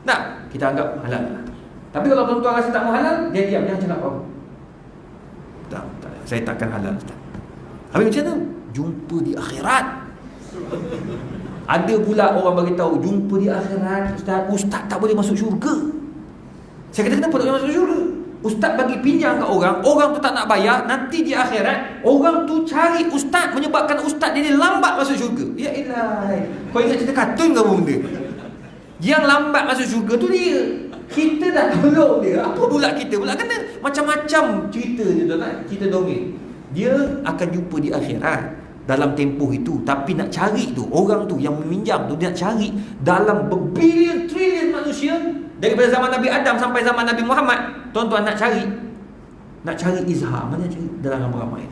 Tak, kita anggap halal lah. Tapi kalau tuan-tuan rasa tak mau halal, dia diam, jangan cakap apa-apa. Tak, saya takkan halal, Ustaz. Habis macam mana? Jumpa di akhirat. Ada pula orang bagi tahu, jumpa di akhirat, Ustaz tak boleh masuk syurga. Saya kata, kenapa tak boleh masuk syurga? Ustaz bagi pinjam kat orang, orang tu tak nak bayar, nanti di akhirat orang tu cari ustaz, menyebabkan ustaz dia lambat masuk syurga. Ya ilahi, kau ingat cerita kartun ke apa benda? Yang lambat masuk syurga tu dia. Kita dah tolong dia. Apa pula kita pula kena macam-macam cerita je tuan-tuan, cerita dongeng. Dia akan jumpa di akhirat dalam tempoh itu. Tapi nak cari tu, orang tu yang meminjam tu, dia nak cari dalam berbilion trilion manusia, daripada zaman Nabi Adam sampai zaman Nabi Muhammad. Tuan-tuan nak cari izhar, mana cari dalam ramai-ramai.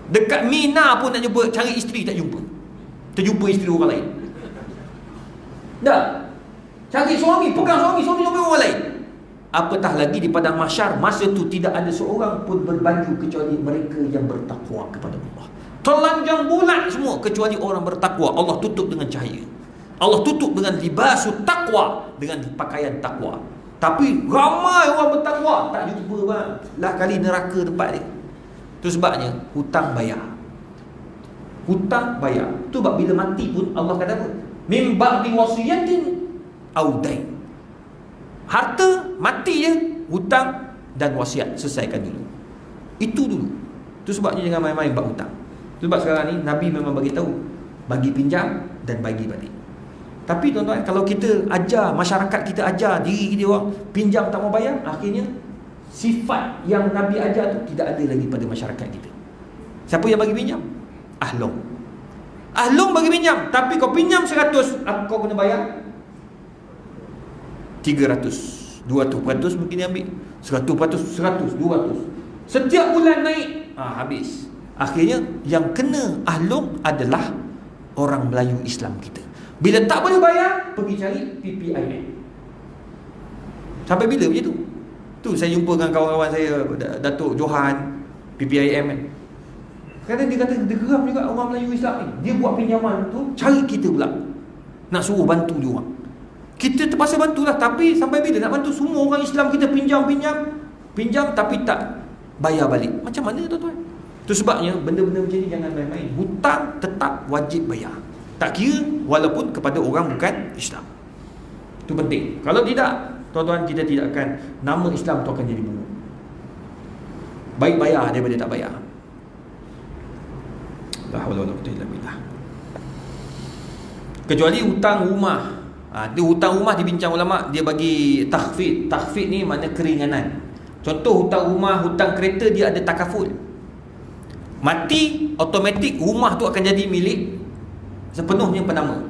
Dekat Mina pun nak jumpa, cari isteri tak jumpa. Terjumpa isteri orang lain. Dah. Cari suami, pegang suami orang lain. Apatah lagi di padang mahsyar, masa tu tidak ada seorang pun berbaju kecuali mereka yang bertakwa kepada Allah. Telanjang bulat semua kecuali orang bertakwa. Allah tutup dengan cahaya. Allah tutup dengan libasut taqwa, dengan pakaian takwa. Tapi ramai orang bertakwa tak jumpa bang. Lah kali neraka tempat dia. Itu sebabnya hutang bayar. Hutang bayar. Tu sebab bila mati pun Allah kata apa? Min ba'di wasiyatin au dain. Harta mati je, hutang dan wasiat selesaikan dulu. Itu dulu. Itu sebabnya jangan main-main bab hutang. Itu sebab sekarang ni Nabi memang bagi tahu, bagi pinjam dan bagi balik. Tapi tuan-tuan, kalau kita ajar, masyarakat kita ajar diri kita orang pinjam tak mau bayar, akhirnya sifat yang Nabi ajar tu tidak ada lagi pada masyarakat kita. Siapa yang bagi pinjam? Ahlong bagi pinjam. Tapi kau pinjam 100, kau kena bayar 300, 200% mungkin dia ambil, 100%, 200. Setiap bulan naik, habis. Akhirnya yang kena ahlong adalah orang Melayu Islam kita. Bila tak boleh bayar, pergi cari PPIM. Sampai bila macam tu? Tu saya jumpa dengan kawan-kawan saya, Datuk Johan, PPIM kan. Kadang dia kata, dia geram juga orang Melayu Islam ni. Dia buat pinjaman tu, cari kita pula nak suruh bantu dia orang. Kita terpaksa bantulah. Tapi sampai bila nak bantu? Semua orang Islam kita pinjam tapi tak bayar balik. Macam mana tuan-tuan? Itu sebabnya benda-benda macam ni jangan main-main. Hutang tetap wajib bayar, tak kira walaupun kepada orang bukan Islam. Itu penting. Kalau tidak, tuan-tuan, kita tidak akan, nama Islam tu akan jadi buruk. Baik bayar daripada tak bayar. La haula wala quwwata illa billah. Kecuali hutang rumah. Dia hutang rumah dibincang ulama, dia bagi takhfid. Takhfid ni makna keringanan. Contoh hutang rumah, hutang kereta, dia ada takaful. Mati, automatik rumah tu akan jadi milik sepenuhnya penama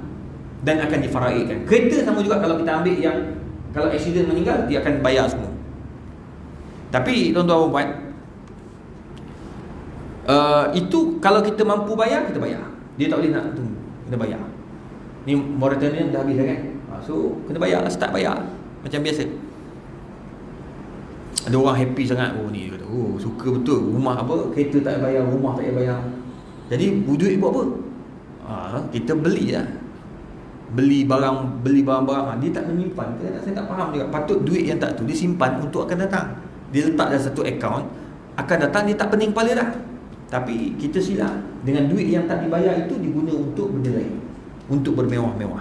dan akan difaraikan. Kereta sama juga, kalau kita ambil yang kalau aksiden meninggal, dia akan bayar semua. Tapi tuan-tuan puan, itu kalau kita mampu bayar, kita bayar. Dia tak boleh nak tunggu, kena bayar. Ni moratorium dah habis dah kan, so kena bayar lah, start bayar macam biasa. Ada orang happy sangat, oh ni kata, oh suka betul, rumah apa, kereta tak payah bayar, rumah tak payah bayar. Jadi duit buat apa? Kita beli lah, beli barang-barang. Dia tak menyimpan. Saya tak faham juga. Patut duit yang tak tu dia simpan untuk akan datang. Dia letak dalam satu akaun, akan datang, dia tak pening kepala dah. Tapi kita silap, dengan duit yang tak dibayar itu diguna untuk benda lain, untuk bermewah-mewah.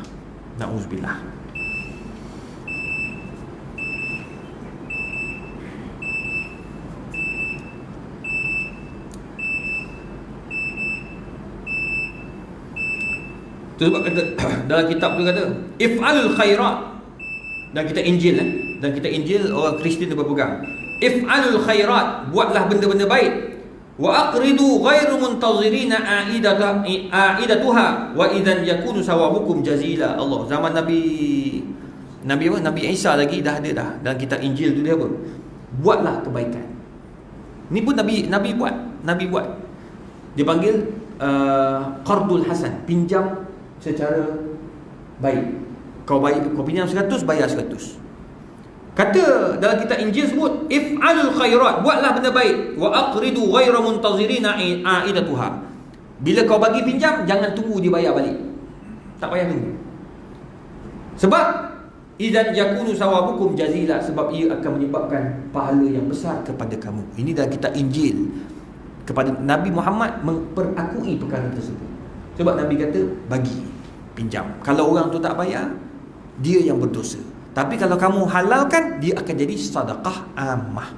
Na'udzubillah. Itu sebab kata dalam kitab tu kata if'alul khairat, dan kita Injil dan kita Injil orang Kristian dia berpegang, if'alul khairat, buatlah benda-benda baik, wa aqridu ghairu muntazirina aidatuha wa idzan yakunu sawabukum jazila. Allah zaman Nabi apa, Nabi Isa lagi dah ada dah dalam kitab Injil tu, dia apa, buatlah kebaikan. Ni pun Nabi buat. Dia panggil qardul hasan, pinjam secara baik. Kau pinjam 100, bayar 100. Kata dalam kitab Injil sebut if'alul khairat, buatlah benda baik, wa aqridu ghairu muntazirina aidatuha. Bila kau bagi pinjam, jangan tunggu dia bayar balik. Tak payah tunggu. Sebab idzan yakunu sawabukum jazila, sebab ia akan menyebabkan pahala yang besar kepada kamu. Ini dalam kitab Injil. Kepada Nabi Muhammad memperakui perkara tersebut. Sebab Nabi kata bagi pinjam, kalau orang tu tak bayar, dia yang berdosa. Tapi kalau kamu halalkan, dia akan jadi sedekah ammah.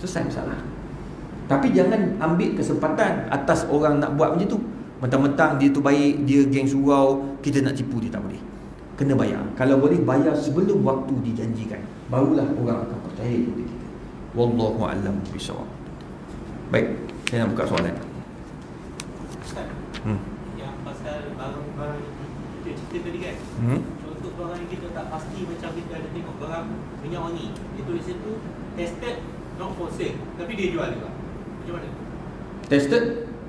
Selesai masalah. Tapi jangan ambil kesempatan atas orang nak buat macam tu. Mentang-mentang dia tu baik, dia geng surau, kita nak tipu dia, tak boleh. Kena bayar. Kalau boleh bayar sebelum waktu dijanjikan, barulah orang akan percaya kepada kita. Wallahu a'lam bishawab. Baik, saya nak buka soalan. Yang pasal barang-barang itu cerita tadi kan, untuk barang yang kita tak pasti, macam kita ada tengok barang minyak wangi, dia tulis situ tested not for sale, tapi dia jual juga. Macam mana? Tested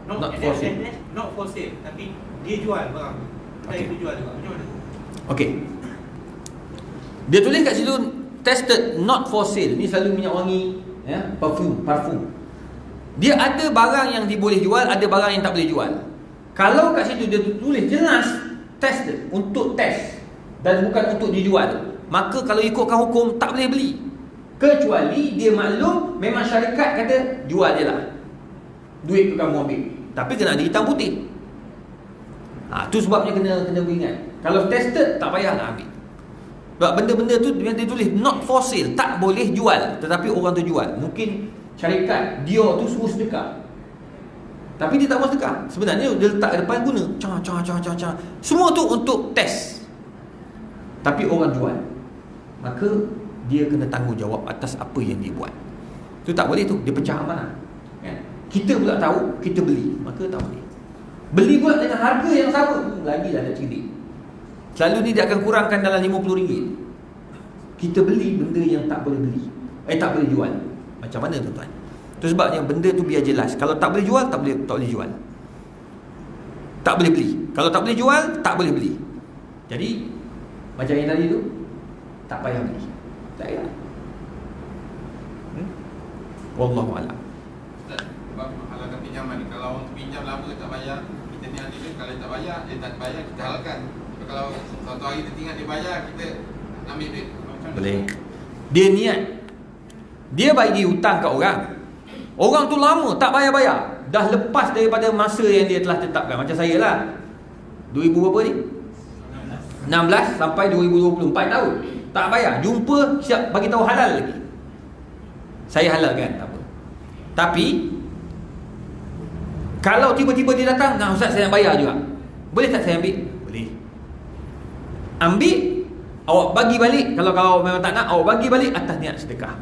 not for sale, not for sale, tapi dia jual barang. Dia jual juga. Macam mana? Okey. Dia tulis kat situ tested not for sale. Ni selalu minyak wangi, ya, parfum. Dia ada barang yang boleh jual, ada barang yang tak boleh jual. Kalau kat situ dia tulis jelas tested, untuk test dan bukan untuk dijual, maka kalau ikutkan hukum tak boleh beli. Kecuali dia maklum memang syarikat kata jual je lah, duit tu kamu ambil, tapi kena ada hitam putih. Tu sebabnya kena beringat. Kalau tested tak payah nak ambil. Sebab benda-benda tu yang dia tulis not for sale, tak boleh jual, tetapi orang tu jual. Mungkin syarikat dia tu suruh sedekah, tapi dia tak mau sedekah. Sebenarnya dia letak depan guna semua tu untuk test, tapi orang jual, maka dia kena tanggungjawab atas apa yang dia buat. Tu tak boleh tu, dia pecah amanah kan? Kita pula tahu, kita beli, maka tak boleh. Beli pula dengan harga yang sama, lagilah dah cerdik. Selalu ni dia akan kurangkan dalam RM50. Kita beli benda yang tak boleh beli, tak boleh jual. Macam mana tuan-tuan? Itu sebabnya benda tu biar jelas. Kalau tak boleh jual, tak boleh jual. Tak boleh beli. Kalau tak boleh jual, tak boleh beli. Jadi macam yang tadi tu, tak payah beli. Tak payah. Wallahu a'lam. Ustaz, halalkan pinjaman ni. Kalau orang pinjam lama tak bayar, kita ni ada duit. Kalau tak bayar, dia tak bayar, kita halalkan. Kalau satu hari kita ingat dia bayar, kita ambil duit. Boleh. Dia niat, dia bagi hutang kat orang tu lama tak bayar-bayar, dah lepas daripada masa yang dia telah tetapkan. Macam saya lah, 2000 berapa ni? 16 sampai 2020, 4 tahun tak bayar. Jumpa siap bagi tahu halal lagi, saya halalkan, tak apa. Tapi kalau tiba-tiba dia datang, nah ustaz saya nak bayar juga, boleh tak saya ambil? Boleh. Ambil, awak bagi balik. Kalau memang tak nak, awak bagi balik atas niat sedekah.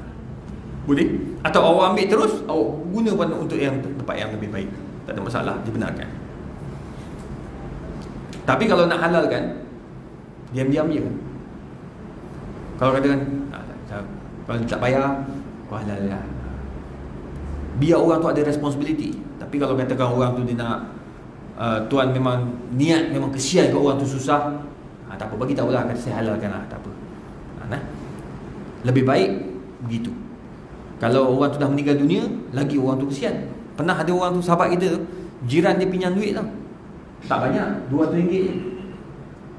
Boleh. Atau awak ambil terus, awak guna untuk yang tempat yang lebih baik. Tak ada masalah, dibenarkan. Tapi kalau nak halalkan, diam-diam je kan. Kalau katakan kalau tak bayar, halal lah. Biar orang tu ada responsibility. Tapi kalau katakan orang tu dia nak tuan memang niat, memang kesian kat orang tu susah, tak apa, bagi tahulah, kata saya halalkan lah, tak apa. Nah, lebih baik begitu. Kalau orang tu dah meninggal dunia, lagi orang tu kesian. Pernah ada orang tu, sahabat kita tu, jiran dia pinjam duit tau, tak banyak, RM200 je.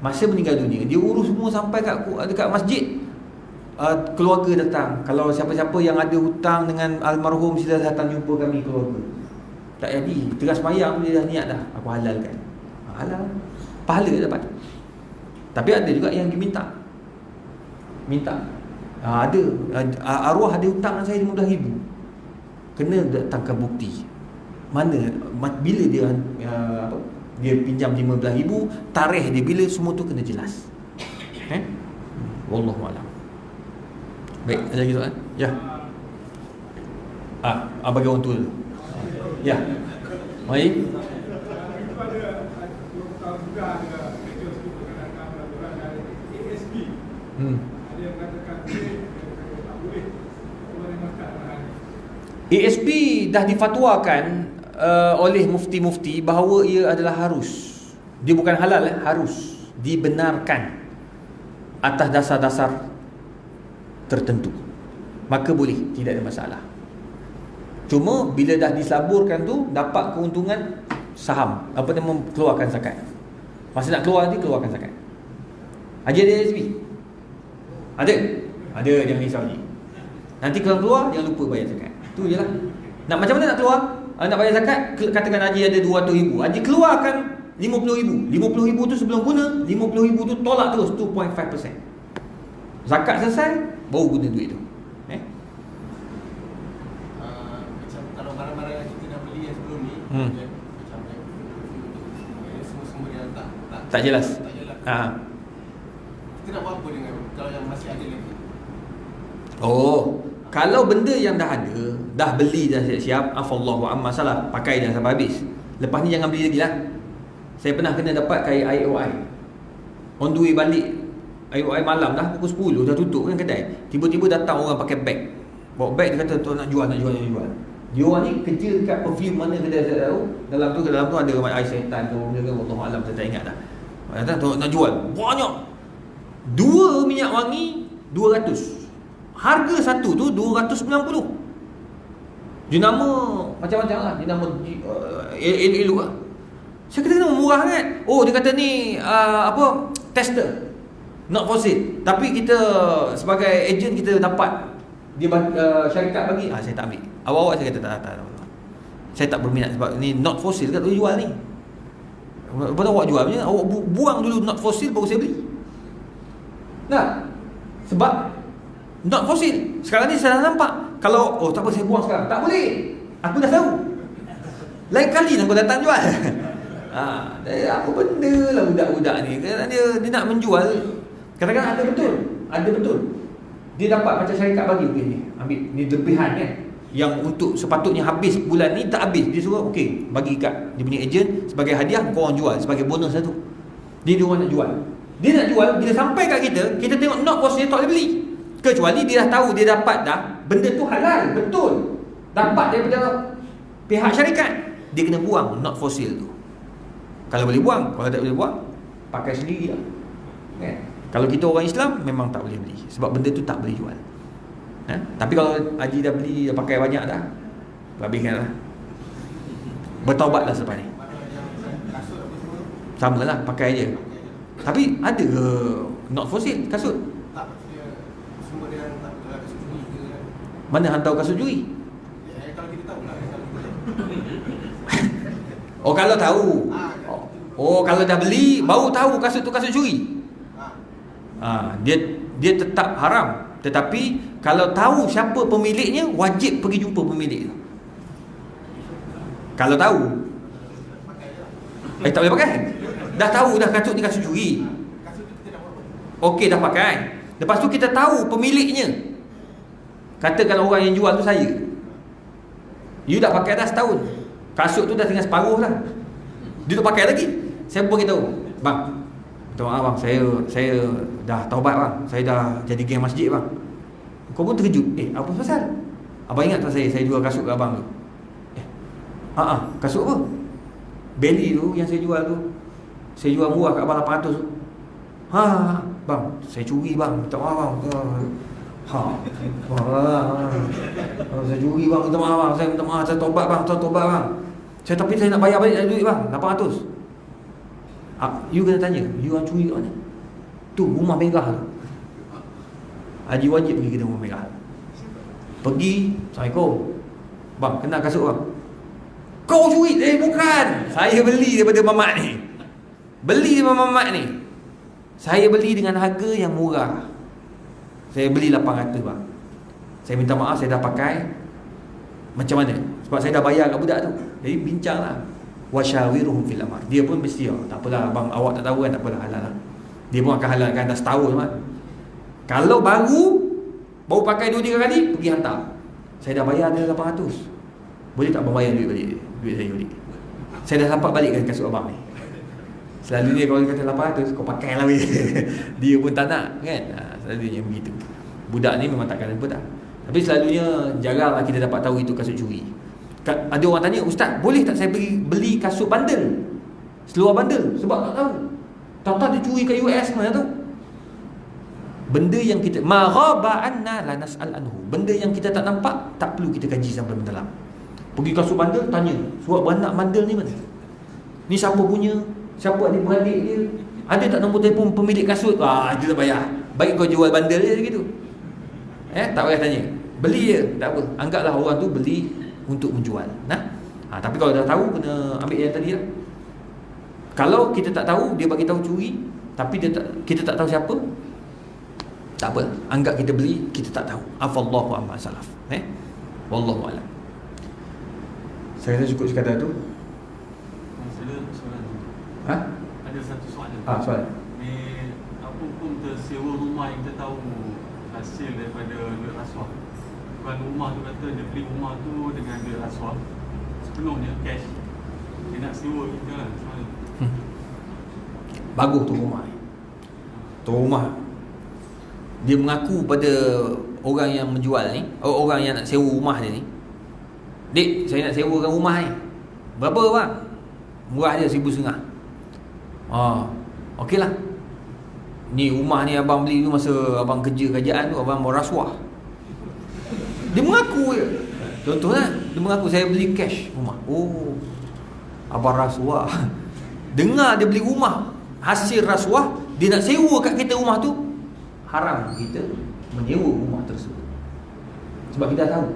Masa meninggal dunia, dia urus semua sampai dekat masjid. Keluarga datang. Kalau siapa-siapa yang ada hutang dengan almarhum, sila datang jumpa kami keluarga. Tak jadi, teras mayang dia dah niat dah, aku halalkan. Halal, pahala dapat. Tapi ada juga yang diminta, ada arwah ada hutang dengan saya RM15,000, kena datangkan bukti. Mana, bila dia dia pinjam RM15,000, tarikh dia bila, semua tu kena jelas. Wallahualam. Baik, ada lagi soalan? Ya. Bagi orang tua dulu. Ya. Baik. ASP dah difatwakan oleh mufti-mufti bahawa ia adalah harus. Dia bukan halal, harus dibenarkan atas dasar-dasar tertentu. Maka boleh, tidak ada masalah. Cuma bila dah disaburkan tu, dapat keuntungan saham, apa nama, keluarkan zakat. Masa nak keluar nanti, keluarkan zakat. Ada ASP? Ada, jangan risau ni. Nanti kalau keluar, jangan lupa bayar zakat. Tu je lah. Nak macam mana nak keluar? Nak bayar zakat, katakan Haji ada RM200,000, Haji keluarkan RM50,000. RM50,000 tu sebelum guna, RM50,000 tu tolak terus 2.5%. Zakat selesai, baru guna duit tu. Macam kalau barang-barang yang kita dah beli yang sebelum ni, macam semua yang tak jelas. Kita nak buat apa dengan kalau yang masih ada lagi? Kalau benda yang dah ada, dah beli dah siap-siap, afallahu amma salah, pakai dah sampai habis. Lepas ni jangan beli lagi lah. Saya pernah kena dapat kain IOI, on the way balik IOI malam dah pukul 10, dah tutup kan kedai. Tiba-tiba datang orang pakai beg, bawa beg, dia kata tu nak jual. Dia orang ni kerja dekat perfume mana kedai saya tahu. Dalam tu ada air syaitan tu, wallahu alam, saya tak ingat dah. Kata tu nak jual banyak. 2 minyak wangi 200. Harga satu tu 290. Dia nama macam-macam lah. Dia nama elok lah. Saya kata nama murah kan. Dia kata ni tester, not for sale. Tapi kita sebagai ejen, kita dapat dia syarikat bagi. Saya tak ambil. Awal-awal saya kata tak. Saya tak berminat sebab ni not for sale, kat tu jual ni. Lepas tu awak jual punya, awak buang dulu not for sale baru saya beli. Nah, sebab not for sale. Sekarang ni saya dah nampak. Kalau tak apa, saya buang sekarang, tak boleh. Aku dah tahu. Lain kali nak kau datang jual. Apa benda lah budak-budak ni. Dia nak menjual. Kadang-kadang ada betul. Dia dapat macam syarikat bagi, okey ni, ambil ni lebihan kan, yang untuk sepatutnya habis bulan ni tak habis. Dia suruh okey, bagi kat dia punya ejen sebagai hadiah, kau orang jual sebagai bonus satu. Dia orang nak jual. Dia nak jual, bila sampai kat kita tengok not for sale, tak boleh beli. Kecuali dia dah tahu, dia dapat dah benda tu halal, betul, dapat daripada pihak syarikat, dia kena buang not for sale tu. Kalau boleh buang, kalau tak boleh buang, pakai sendiri lah kan? Kalau kita orang Islam, memang tak boleh beli, sebab benda tu tak boleh jual. Tapi kalau Haji dah beli, dah pakai banyak dah, habiskan lah. Bertaubatlah selepas ni. Sama lah, pakai je. Tapi ada ke not for sale kasut? Tak, semua dia tak kasut juri ke kan? Mana hantar kasut juri? Kalau kita tahu lah. Kalau tahu. Kalau dah beli baru tahu kasut tu kasut curi. Dia tetap haram. Tetapi kalau tahu siapa pemiliknya, wajib pergi jumpa pemilik tu. Kalau tahu, tak boleh pakai. Dah tahu dah kasut ni kasut curi. Okey, dah pakai. Lepas tu kita tahu pemiliknya. Katakan orang yang jual tu saya, you dah pakai dah setahun, kasut tu dah tinggal separuh dah, dia tak pakai lagi. Saya pun beritahu, bang, minta maaf bang, saya dah taubat bang, saya dah jadi geng masjid bang. Kau pun terkejut, apa pasal? Abang ingat tak saya jual kasut ke abang tu? Kasut apa? Belly tu yang saya jual tu, saya jual murah kat abang 800 tu. Bang, saya curi bang, minta maaf bang. Saya curi bang, minta maaf bang, saya minta maaf, saya tobat bang, tapi saya nak bayar balik duit bang, 800. You kena tanya, you orang curi kat mana? Tu rumah merah tu. Haji wajib pergi ke rumah merah. Pergi, Assalamualaikum bang, kenal kasut bang? Kau curi? Bukan, saya beli daripada mamat ni. Saya beli dengan harga yang murah. Saya beli 800 bang. Saya minta maaf, saya dah pakai. Macam mana? Sebab saya dah bayar kat budak tu. Jadi bincanglah. Wasyawiruhum fil amr. Dia pun mesti, tak apalah abang, awak tak tahu kan, tak apalah, halal lah. Dia pun akan halalkan dah setahun kan. Kalau baru pakai 2-3 kali, pergi hantar. Saya dah bayar dia 800. Boleh tak abang bayar duit balik? Duit saya balik. Saya dah dapat balikkan kasut abang ni. Selalunya kalau dia kata 800, kau pakai lah. Dia pun tak nak kan. Selalunya begitu. Budak ni memang takkan apa tak. Tapi selalunya jaranglah kita dapat tahu itu kasut curi. Ada orang tanya, ustaz, boleh tak saya beli kasut bandel, seluar bandel? Sebab tak tahu. Tak dia curi kat US, mana tahu. Benda yang kita maghaba anna la nas'al anhu. Benda yang kita tak nampak, tak perlu kita kaji sampai mendalam. Pergi kasut bandel, tanya, surat beranak bandel ni mana? Ni siapa punya? Siapa adik-beradik dia? Ada tak nombor telefon pemilik kasut? Dia tak payah. Baik kau jual bandel je gitu. Tak payah tanya. Beli je, tak apa. Anggaplah orang tu beli untuk menjual. Tapi kalau dah tahu, kena ambil yang tadi lah. Kalau kita tak tahu, dia bagi tahu curi, tapi kita tak tahu siapa, tak apa. Anggap kita beli, kita tak tahu. Afallahu amma salaf. Wallahu a'lam. Saya rasa cukup sekadar tu. Ada satu soalan. Soalan. Apa hukum tersewa rumah yang kita tahu hasil daripada duit rasuah? Bukan rumah tu kata dia beli rumah tu dengan duit rasuah sepenuhnya cash. Dia nak sewa kita lah. Bagus tu rumah ni. Tu rumah dia mengaku pada orang yang menjual ni, orang yang nak sewa rumah dia ni, "Dik, saya nak sewakan rumah ni. Berapa bang?" "Murah je, 1,500." Okeylah. Ni rumah ni abang beli tu masa abang kerja kerajaan tu, abang mau rasuah. Dia mengaku je. Contohnya, dia mengaku saya beli cash rumah. Abang rasuah. Dengar dia beli rumah hasil rasuah, dia nak sewa kat kita rumah tu, haram kita menyewa rumah tersebut. Sebab kita tahu.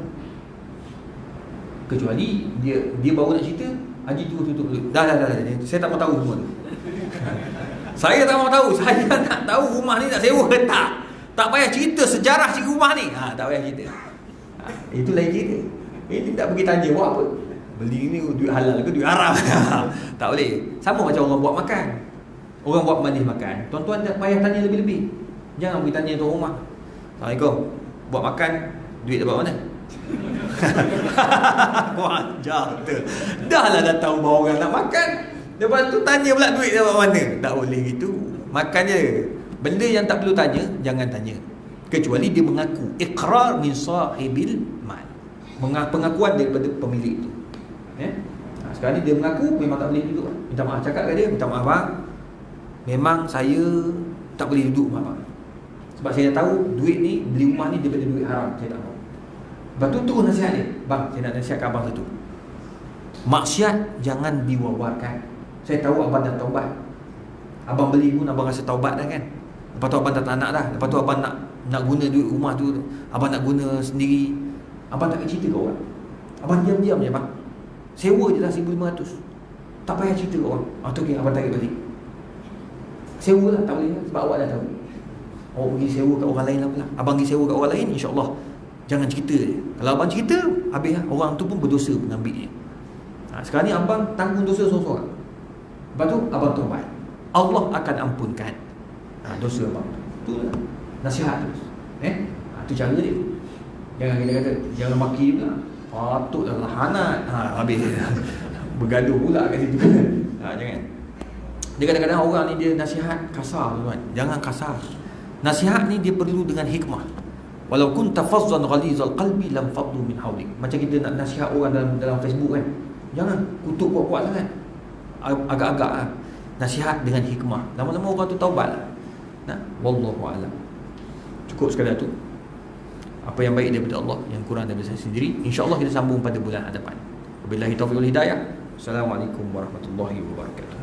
Kecuali dia baru nak cerita, haji tutup dulu. Dah. Saya tak mau tahu semua tu. Saya tak mau tahu. Saya nak tahu rumah ni nak sewa ke tak. Tak payah cerita sejarah si rumah ni. Tak payah cerita. Itu lain cerita. Ini tak pergi tanya buat apa. Beli ni duit halal ke duit haram. Tak boleh. Sama macam orang buat makan. Orang buat majlis makan, tuan-tuan tak payah tanya lebih-lebih. Jangan pergi tanya tuan rumah, "Assalamualaikum, buat makan duit dapat mana?" Wajar betul. Dah lah dah tahu bahawa orang nak makan, lepas tu tanya pula duit dapat mana. Tak boleh gitu. Makan je. Benda yang tak perlu tanya, jangan tanya. Kecuali dia mengaku iqrar min sahibil mal. Pengakuan daripada pemilik itu. Sekarang ni dia mengaku, memang tak boleh duduk. Minta maaf, cakap kat dia, "Minta maaf bang, memang saya tak boleh duduk abang. Sebab saya dah tahu duit ni, beli rumah ni daripada duit haram. Saya tak tahu." Lepas tu terus nasihat dia, "Bang, saya nak nasihatkan abang satu. Maksiat jangan diwawarkan. Saya tahu abang dah taubat. Abang beli pun abang rasa taubat dah kan. Lepas tu abang tak nak dah. Lepas tu abang nak guna duit rumah tu, abang nak guna sendiri. Abang tak cerita ke orang. Abang diam-diam je bang. Sewa je lah 1,500. Tak payah cerita ke orang. Tu okey, abang tarik balik. Sewa lah, tak boleh lah, sebab awak dah tahu. Awak pergi sewa kat orang lain lah pula. Abang pergi sewa kat orang lain, insya-Allah jangan cerita je. Kalau abang cerita, habis lah. Orang tu pun berdosa mengambilnya. Sekarang ni abang tanggung dosa seorang-seorang. Lepas tu abang taubat, Allah akan ampunkan dosa abang. Tu lah nasihat tu. Tu cara dia. Jangan kita kata, jangan maki pula. Patutlah lahanat. Habis bergaduh pula kat situ. Jangan. Dia kadang-kadang orang ni dia nasihat kasar, tuan. Jangan kasar. Nasihat ni dia perlu dengan hikmah. Walau kunta fazzan ghalizal qalbi lam faddu min hawlik. Macam kita nak nasihat orang dalam Facebook kan. Jangan kutuk kuat-kuat sangat. Agak-agak nasihat dengan hikmah. Lama-lama orang tu taubat. Nah, wallahu a'lam. Cukup sekadar tu. Apa yang baik daripada Allah, yang kurang daripada saya sendiri. InsyaAllah kita sambung pada bulan hadapan. Wabillahi taufiq wal hidayah. Assalamualaikum warahmatullahi wabarakatuh.